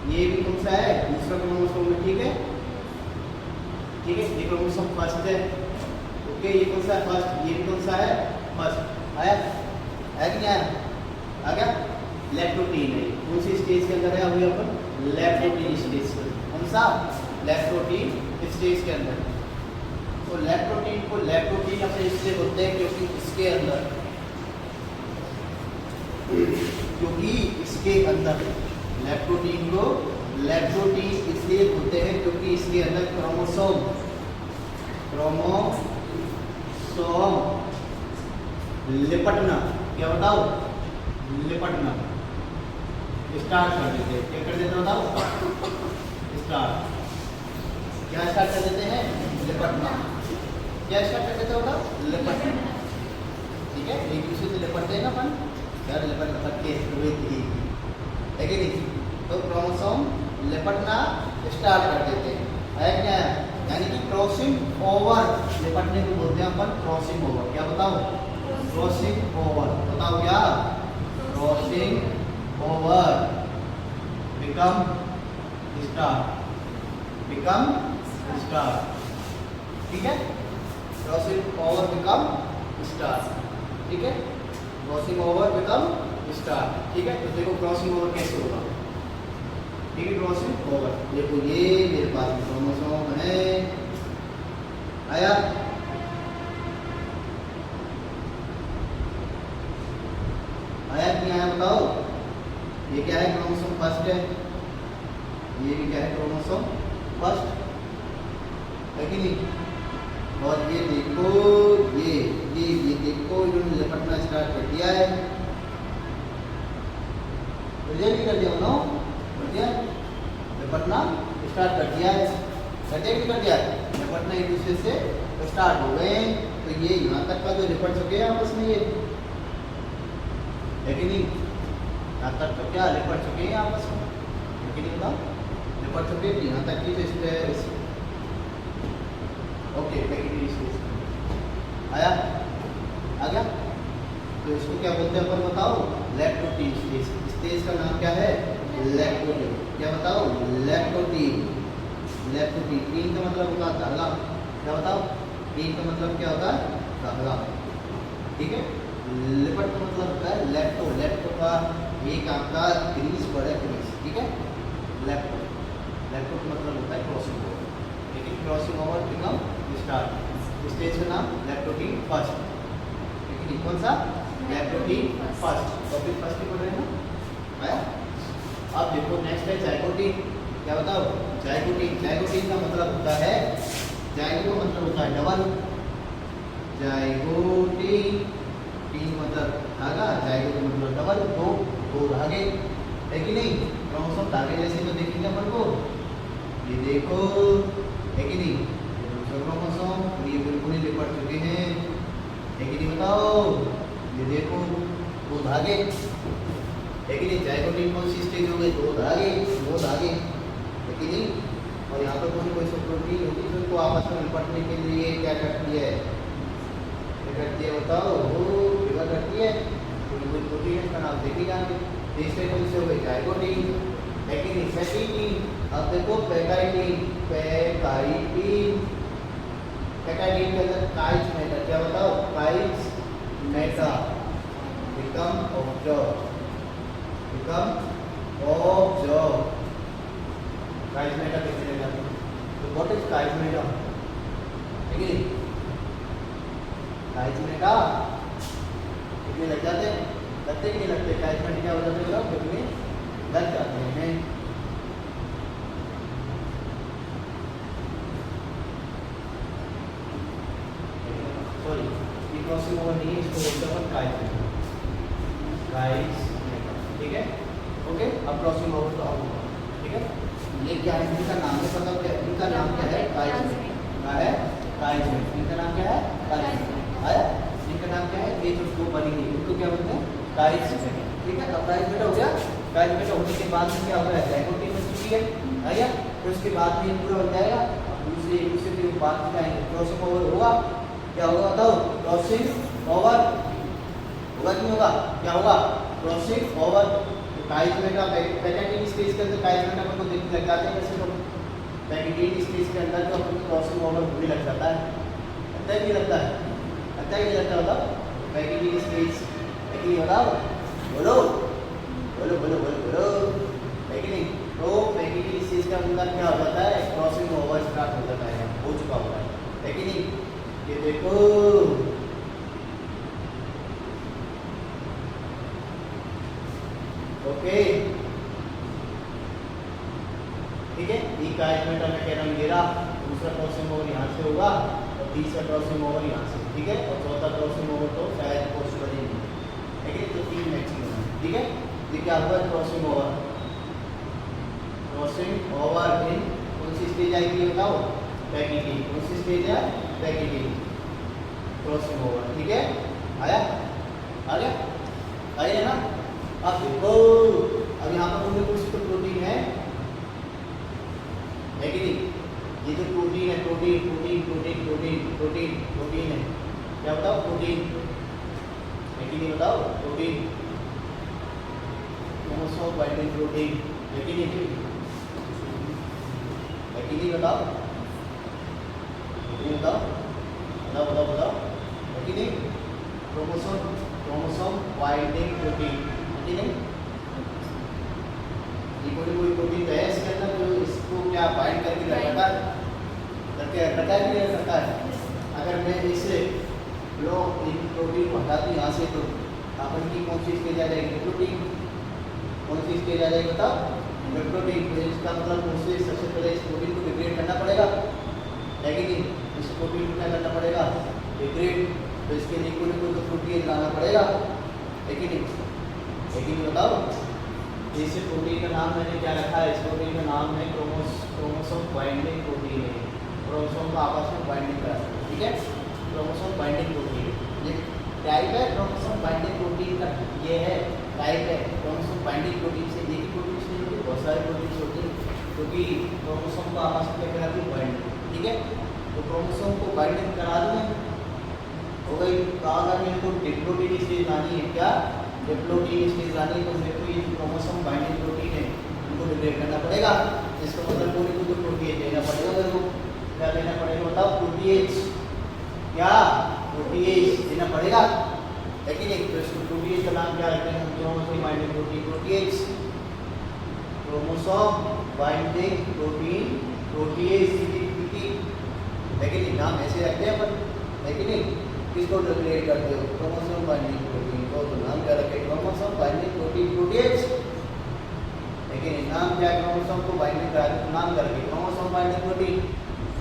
ये भी कौन सा है, दूसरा क्रोमोसोम है, ठीक है, ठीक है। ये क्रोमोसोम फर्स्ट है, ओके, ये कौन सा है फर्स्ट, ये भी कौन सा है फर्स्ट, आया है कि नहीं आया, आ गया। लैक्टोटीन है, कौन सी स्टेज के अंदर है अभी अपन, लैक्टोटीन स्टेज, कौन सा, लैक्टोटीन स्टेज के अंदर। तो लैक्टोटीन को लैक्टोटीन अपने इसलिए बोलते हैं क्योंकि इसके अंदर, क्योंकि इसके अंदर लैक्टोटीन को लैक्टोटीन इसलिए बोलते हैं क्योंकि इसके अंदर क्रोमोसोम, क्रोमोसोम लिपटना, क्या बताओ, लिपटना स्टार्ट कर देते हैं, क्या कर देते हैं बताओ, स्टार्ट, क्या स्टार्ट कर देते हैं, लिपटना, क्या स्टार्ट कर देते हैं बताओ, लिपटना, ठीक है। एक दूसरे से लिपटते हैं ना अपन, यार लिपट के हुए थी, है कि नहीं। तो क्रोमोसोम लिपटना स्टार्ट कर देते हैं, है क्या, यानी कि क्रॉसिंग ओवर, लिपटने को बोलते हैं अपन क्रॉसिंग ओवर, क्या बताओ, क्रॉसिंग ओवर, बताओ क्या, crossing over, become star, become star, ठीक है। क्रॉसिंग ओवर बिकम स्टार, ठीक है, क्रॉसिंग ओवर बिकम स्टार, ठीक है। तो देखो क्रॉसिंग ओवर कैसे होगा, ठीक है। क्रॉसिंग ओवर देखो ये मेरे पास क्रोमोसोम है, आया, आया कि आया बताओ। ये क्या है, क्रोमोसोम फर्स्ट है, ये भी क्या है, क्रोमोसोम फर्स्ट, है कि नहीं। और ये देखो ये देखो इन्होंने लिपटना स्टार्ट कर दिया है, रिजल्ट कर दिया नो, कर दिया, लिपटना स्टार्ट कर दिया है, भी कर दिया, लिपटना एक दूसरे से स्टार्ट हो गए। तो ये यहाँ तक का जो लिपट चुके हैं आपस में, ये है कि नहीं, यहाँ तक तो क्या लिपट चुके हैं आपस में, लेकिन बताओ लिपट चुके हैं यहाँ तक की तो इस ओके पैकेटिंग स्टेज आया आ गया। तो इसको क्या बोलते हैं अपन बताओ, लैक्टोटीन स्टेज। स्टेज का नाम क्या है, लैक्टोटीन। क्या बताओ, लैक्टोटीन। लैक्टोटीन टीन का मतलब होता है धागा, क्या बताओ टीन का मतलब क्या होता है, धागा, ठीक है। लिपट का मतलब होता है लैक्टो, लैक्टो का एक आपका ग्रीस वर्ड है, ग्रीस, ठीक है। लैक्टो, लैक्टो का मतलब होता है क्रॉसिंग ओवर, लेकिन crossing over become start. Stage का नाम लैक्टोटीन फर्स्ट, लेकिन कौन सा, लैक्टोटीन फर्स्ट। टॉपिक फर्स्ट ही पढ़ रहे हैं ना, आया। अब देखो नेक्स्ट है जाइगोटीन। क्या बताओ, जाइगोटीन। जाइगोटीन का मतलब होता है, जाइगो मतलब होता है डबल, जाइगोटीन, टीन मतलब धागा, जाइगो मतलब डबल, दो धागे, है कि नहीं। क्रोमोसोम धागे जैसे तो देखेंगे अपन को, ये देखो, है कि नहीं, क्रोमोसोम ये बिल्कुल ही लिपट चुके हैं, है कि नहीं बताओ। ये देखो दो धागे, है कि नहीं। जाइगोटीन कौन सी स्टेज हो गई, दो धागे, है कि नहीं। और यहाँ पर कोई सी प्रोटीन होती है जो आपस में लिपटने के लिए क्या करती है, करती है बताओ, वो विवाह करती है, कोई प्रोटीन है, इसका नाम देखे जाएंगे। तीसरे कौन से हो गए, जाइगोटीन, है कि नहीं, पैकाइटीन। अब देखो पैकाइटीन, पैकाइटीन, पैकाइटीन के अंदर काइज मेटा, क्या बताओ, काइज मेटा बिकम ऑब्जर्व, काइज मेटा कैसे लेगा, तो व्हाट इज काइज मेटा, है कि नहीं। काइजमेटा कितने लग जाते हैं, लगते कि नहीं लगते, काइजमेट क्या हो जाते हैं, कितने लग जाते हैं। सॉरी ये क्रॉसिंग ओवर नहीं है, इसको बोलते हैं काइजमेट, काइजमेट, ठीक है। ओके, अब क्रॉसिंग ओवर तो आउट, ठीक है। ये क्या है, इनका नाम है, मतलब क्या, इनका नाम क्या है, काइजमेट, क्या है, काइजमेट, इनका नाम क्या है, काइजमेट, आया। इनका नाम क्या है, ये जो दो बनी है उनको क्या बोलते हैं, काइजमेट, ठीक है। अब काइजमेट हो गया, काइजमेट होने के बाद में क्या होगा, जाइगोटीन बन चुकी है, आया। फिर उसके बाद में ये पूरा बन जाएगा। अब दूसरे के बाद में आएंगे क्रॉसिंग ओवर होगा, क्या होगा बताओ, क्रॉसिंग ओवर होगा कि नहीं होगा, क्या होगा, क्रॉसिंग ओवर। काइजमेट का पैकेटिंग स्टेज के अंदर काइजमेट अपन को देखने लग जाते हैं, वैसे तो पैकेटिंग स्टेज के अंदर जो अपन क्रॉसिंग ओवर होने लग जाता है, लगता है नहीं लगता है, लगता है नहीं लगता, बताओ पैकेटिंग स्टेज, है कि नहीं बताओ, बोलो बोलो बोलो बोलो बोलो, है कि नहीं। तो पैकेटिंग स्टेज का अंदर क्या हो जाता है, क्रॉसिंग ओवर स्टार्ट हो जाता है, हो चुका होता है कि नहीं। ये देखो ओके, ठीक है। ये काइजमेट मैं कह रहा हूँ ये रहा, दूसरा क्रॉसिंग ओवर यहाँ से होगा और तीसरा क्रॉसिंग ओवर यहाँ से, ठीक है। और चौथा क्रॉसिंग ओवर तो शायद पॉसिबल ही नहीं, ठीक है। तो तीन मैक्सिमम है, ठीक है। ये क्या हुआ, crossing over, crossing over in कौन सी स्टेज आएगी बताओ, पैकेटिंग, कौन सी स्टेज है, पैकेटिंग, क्रॉसिंग ओवर, ठीक है। आया, आ गया, आया ना। अब देखो, अब यहाँ पर मुझे कुछ तो प्रोटीन है कि नहीं। ये जो प्रोटीन है, protein protein protein protein protein protein है, क्या बताओ, प्रोटीन है कि नहीं बताओ, प्रोटीन, क्रोमोसोम बाइंडिंग प्रोटीन, है कि नहीं, है कि नहीं बताओ, नहीं बताओ, बताओ बताओ बताओ, है कि नहीं। क्रोमोसोम, क्रोमोसोम बाइंडिंग प्रोटीन, है कि नहीं। ये कोई प्रोटीन है इसके अंदर जो इसको क्या बाइंड करके रखता है, रखता है कि नहीं रखता है। अगर मैं इसे ब्लॉक प्रोटीन को हटा दूँ यहाँ से, तो अपन की कौन सी स्टेज आ जाएगी, प्रोटीन, कौन सी स्टेज आ जाएगी बताओ, प्रोटीन। तो इसका मतलब मुझे सबसे पहले इस प्रोटीन को डिग्रेड करना पड़ेगा, है कि नहीं। इस प्रोटीन को क्या करना पड़ेगा, डिग्रेड, तो इसके लिए कोई ना कोई तो प्रोटीन लाना पड़ेगा, है कि नहीं, है कि नहीं बताओ। इस प्रोटीन का नाम मैंने क्या रखा है, इस प्रोटीन का नाम है क्रोमोसोम बाइंडिंग प्रोटीन है, क्रोमोसोम को आपस में बाइंडिंग करा, ठीक है, क्रोमोसोम बाइंडिंग प्रोटीन। ये टाइप है क्रोमोसोम बाइंडिंग प्रोटीन का, ये है टाइप है क्रोमोसोम बाइंडिंग प्रोटीन से। एक ही प्रोटीन से नहीं होती, बहुत सारे प्रोटीन होते हैं क्योंकि क्रोमोसोम को आपस में क्या कराती है, बाइंडिंग। ठीक है, तो क्रोमोसोम को बाइंडिंग करा दूँ हो गई। तो अगर मेरे को डिप्लोइड स्टेज लानी है, क्या डिप्लोइड स्टेज लानी है, तो मेरे को ये क्रोमोसोम बाइंडिंग प्रोटीन है उनको डिग्रेड करना पड़ेगा। इसका मतलब पूरी को तो प्रोटीएज लेना पड़ेगा मेरे को। क्या लेना पड़ेगा बताओ, प्रोटीएज। क्या प्रोटीएज लेना पड़ेगा, लेकिन एक प्रोटीएज का नाम क्या रखते हैं, chromosome binding protein protease, chromosome binding protein protease. लेकिन नाम ऐसे रखते हैं अपन, लेकिन किसको डिग्रेड करते हो, क्रोमोसोम बाइंडिंग प्रोटीन को, तो नाम क्या रखे, क्रोमोसोम बाइंडिंग प्रोटीन प्रोटीएज। लेकिन नाम क्या है, क्रोमोसोम को बाइंडिंग करा तो नाम क्या रखे, क्रोमोसोम बाइंडिंग प्रोटीन।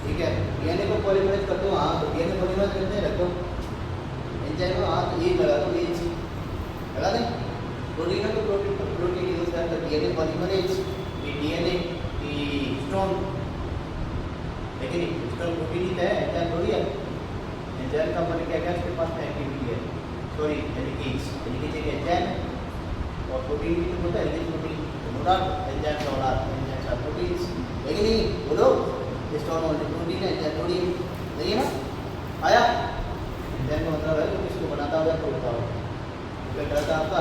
ठीक है, डीएनए को पॉलीमराइज करते हो, हाँ तो डीएनए पॉलीमराइज करते हैं, रख दो एंजाइम में, हाँ तो ये लगा दो, ये लगा दें। प्रोटीन है तो प्रोटीन यूज करते हैं, डीएनए पॉलीमराइज, ये डीएनए स्टोन, लेकिन स्टोन प्रोटीन ही है, एंजाइम थोड़ी है। एंजाइम का मतलब क्या क्या उसके पास में एक्टिविटी है, सॉरी एलिकेज एक एंजाइम और प्रोटीन भी तो होता है, एलिकेज प्रोटीन मोनोड एंजाइम मोनोड एंजाइम का प्रोटीन्स। लेकिन नहीं बोलो स्टोन ओनली प्रोटीन है, एंजाइम थोड़ी नहीं है ना। आया एंजाइम का मतलब है तो किसको बनाता होगा तो बताओ, क्या करता आपका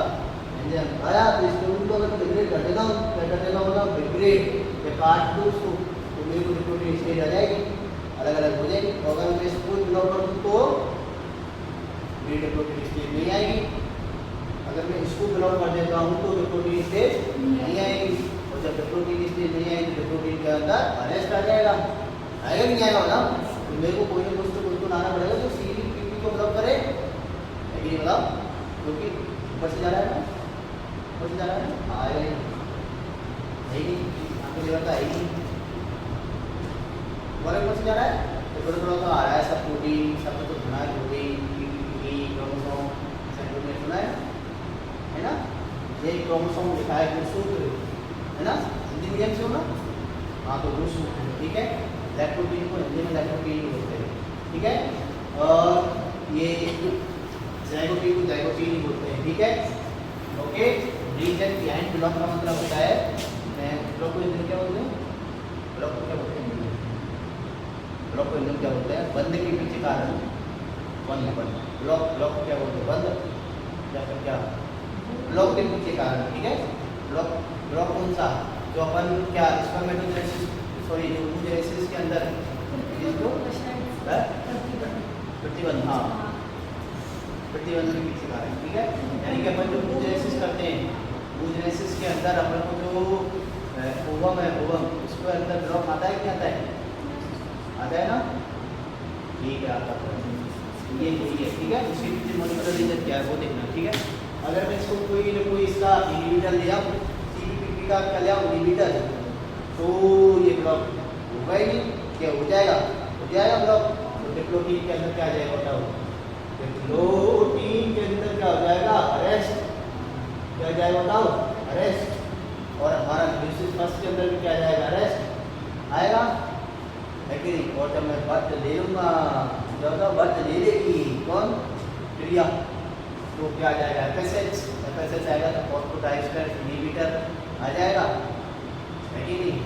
एंजाइम। आया तो स्टोन को अगर डिग्रेड कर देगा, क्या कर देगा होगा, डिग्रेड या काट दो उसको, तो मेरे को प्रोटीन स्टेज आ जाएगी, अलग अलग हो जाएगी। और अगर मैं इसको ब्लॉक कर दूँ तो प्रोटीन स्टेज नहीं आएगी, अगर मैं इसको ब्लॉक कर देता हूँ तो प्रोटीन स्टेज नहीं आएगी, और जब प्रोटीन स्टेज नहीं आएगी तो प्रोटीन के अंदर अरेस्ट आ जाएगा। आएगा नहीं आएगा बताओ, तो मेरे को कोई ना कुछ तो लाना पड़ेगा जो CPP को ब्लॉक करे, लेकिन बताओ क्योंकि ऊपर से जा रहा है ना, ऊपर से जा रहा है ना, आएगा नहीं, आपको लेवल का है ही ऊपर से जा रहा है, तो थोड़ा सा आ रहा है सब प्रोटीन, सब तो सुना है प्रोटीन क्रोमोसोम सब में सुना है ना। ये क्रोमोसोम लिखा है गुणसूत्र, है ना, हिंदी मीडियम से हो ना, हाँ तो गुणसूत्र। ठीक है, लैक्टोप्रोटीन को हिंदी में लैक्टोप्रोटीन बोलते हैं। ठीक है, और ये ज़ाइगोटीन को ज़ाइगोटीन बोलते हैं। ठीक है, ओके। रीजन बिहाइंड ब्लॉक का मतलब होता है, मैं ब्लॉक को हिंदी में क्या बोलते हैं, ब्लॉक को क्या बोलते हैं, ब्लॉक को हिंदी क्या बोलते हैं, बंद के पीछे कारण, बंद ब्लॉक, ब्लॉक क्या बोलते हैं, बंद या फिर क्या, ब्लॉक के पीछे कारण। ठीक है, ब्लॉक ब्लॉक कौन सा, जो अपन क्या स्पर्मेटोजेनेसिस, सॉरी जो oogenesis के अंदर इसको प्रतिबंध, हाँ प्रतिबंध के पीछे कारण। ठीक है, यानी कि अपन जो oogenesis करते हैं, oogenesis के अंदर अपन को जो ओवम है, ओवम उसके अंदर ब्लॉक आता है, क्या आता है, आता है ना। ठीक है, आता है, ये यही है। ठीक है, उसके पीछे मॉलिक्यूलर रीजन क्या है वो देखना। ठीक है, अगर मैं इसको कोई इसका इनहिबिटर ले आऊँ, CPP का क्या ले आऊँ इनहिबिटर, तो ये ब्लॉक होगा ही नहीं, क्या हो जाएगा, हो जाएगा ब्लॉक। तो डिप्लोटीन के अंदर क्या आ जाएगा बताओ, डिप्लोटीन के अंदर क्या हो जाएगा, अरेस्ट, क्या जाएगा बताओ, अरेस्ट। और हमारा न्यूक्लियस फर्स्ट के अंदर भी क्या जाएगा, अरेस्ट आएगा, लेकिन और जब मैं बर्थ ले लूँगा, जब बर्थ ले लेगी कौन, क्रिया, तो क्या आ जाएगा, FSH आएगा, तो फॉस्फोडाइएस्टर इनहिबिटर आ जाएगा, है कि नहीं।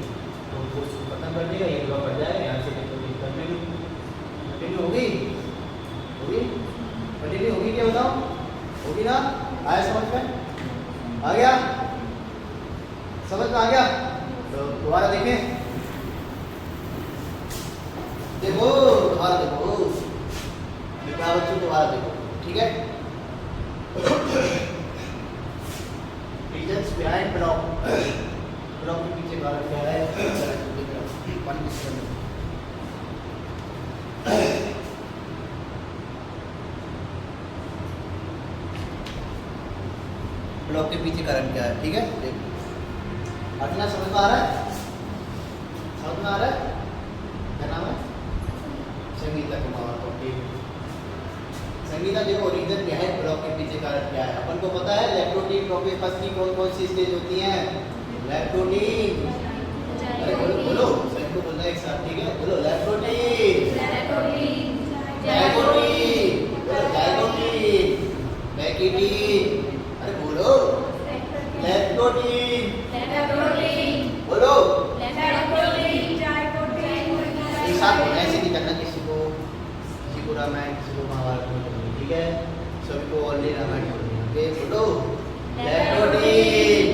तो उसको खत्म कर देगा, ये ब्लॉक कर जाएगा, यहाँ से कंटिन्यू होगी, कंटिन्यू होगी, क्या बताओ, होगी ना। आया समझ में, आ गया समझ में, आ गया। तो दोबारा देखें, देखो दोबारा देखो, क्या बच्चों दोबारा देखो। ठीक है, रीजन्स बिहाइंड ब्लॉक, ब्लॉक के पीछे कारण क्या है, ब्लॉक के पीछे कारण क्या है। ठीक है, देखो अगला समझ में आ रहा है, समझ में आ रहा है, क्या नाम है, संगीता कुमार। संगीता देखो, रीजन बिहाइंड ब्लॉक के पीछे कारण क्या है, अपन को पता है लैक्टोटीन प्रोपेपस की कौन कौन सी स्टेज होती हैं, लैक्टोटीन, अरे बोलो सही को बोलना एक साथ। ठीक है, बोलो लैक्टोटीन, जाइगोटीन, जाइगोटीन, लैक्टिन, अरे बोलो, लैक्टोटीन, बोलो, एक साथ ऐसे नहीं करना, किसी को रामायण, किसी को महाभारत में पढ़नी, ठीक है, सभी को ओनली रामायण पढ़नी, ओके, बोलो, लैक्टोटीन,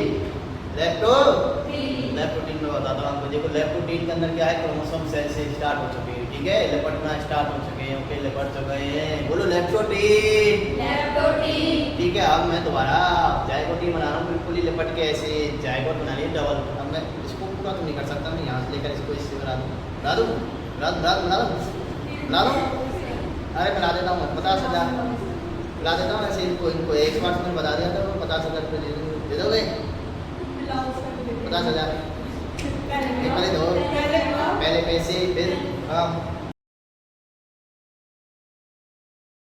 लैक्टोटीन में बताता हूँ आपको, देखो लैक्टोटीन के अंदर क्या है, क्रोमोसोम सेल से स्टार्ट हो चुके हैं, ठीक है, लिपटना स्टार्ट हो चुके हैं, ओके, लिपट चुके हैं, बोलो लैक्टोटीन, ठीक है। अब मैं दोबारा जायगोटीन बना रहा हूँ, बिल्कुल ही लिपट के ऐसे जायगोट बना लिए डबल। अब मैं इसको पूरा तो नहीं कर सकता, मैं यहाँ से लेकर इसको इससे बना दूँ, बना दूँ, अरे बना देता हूँ, 50,000 बना देता हूँ, ऐसे इनको एक बार में बता दिया था, 50,000 रुपये दे दोगे, 50,000 पहले दो, पहले पैसे फिर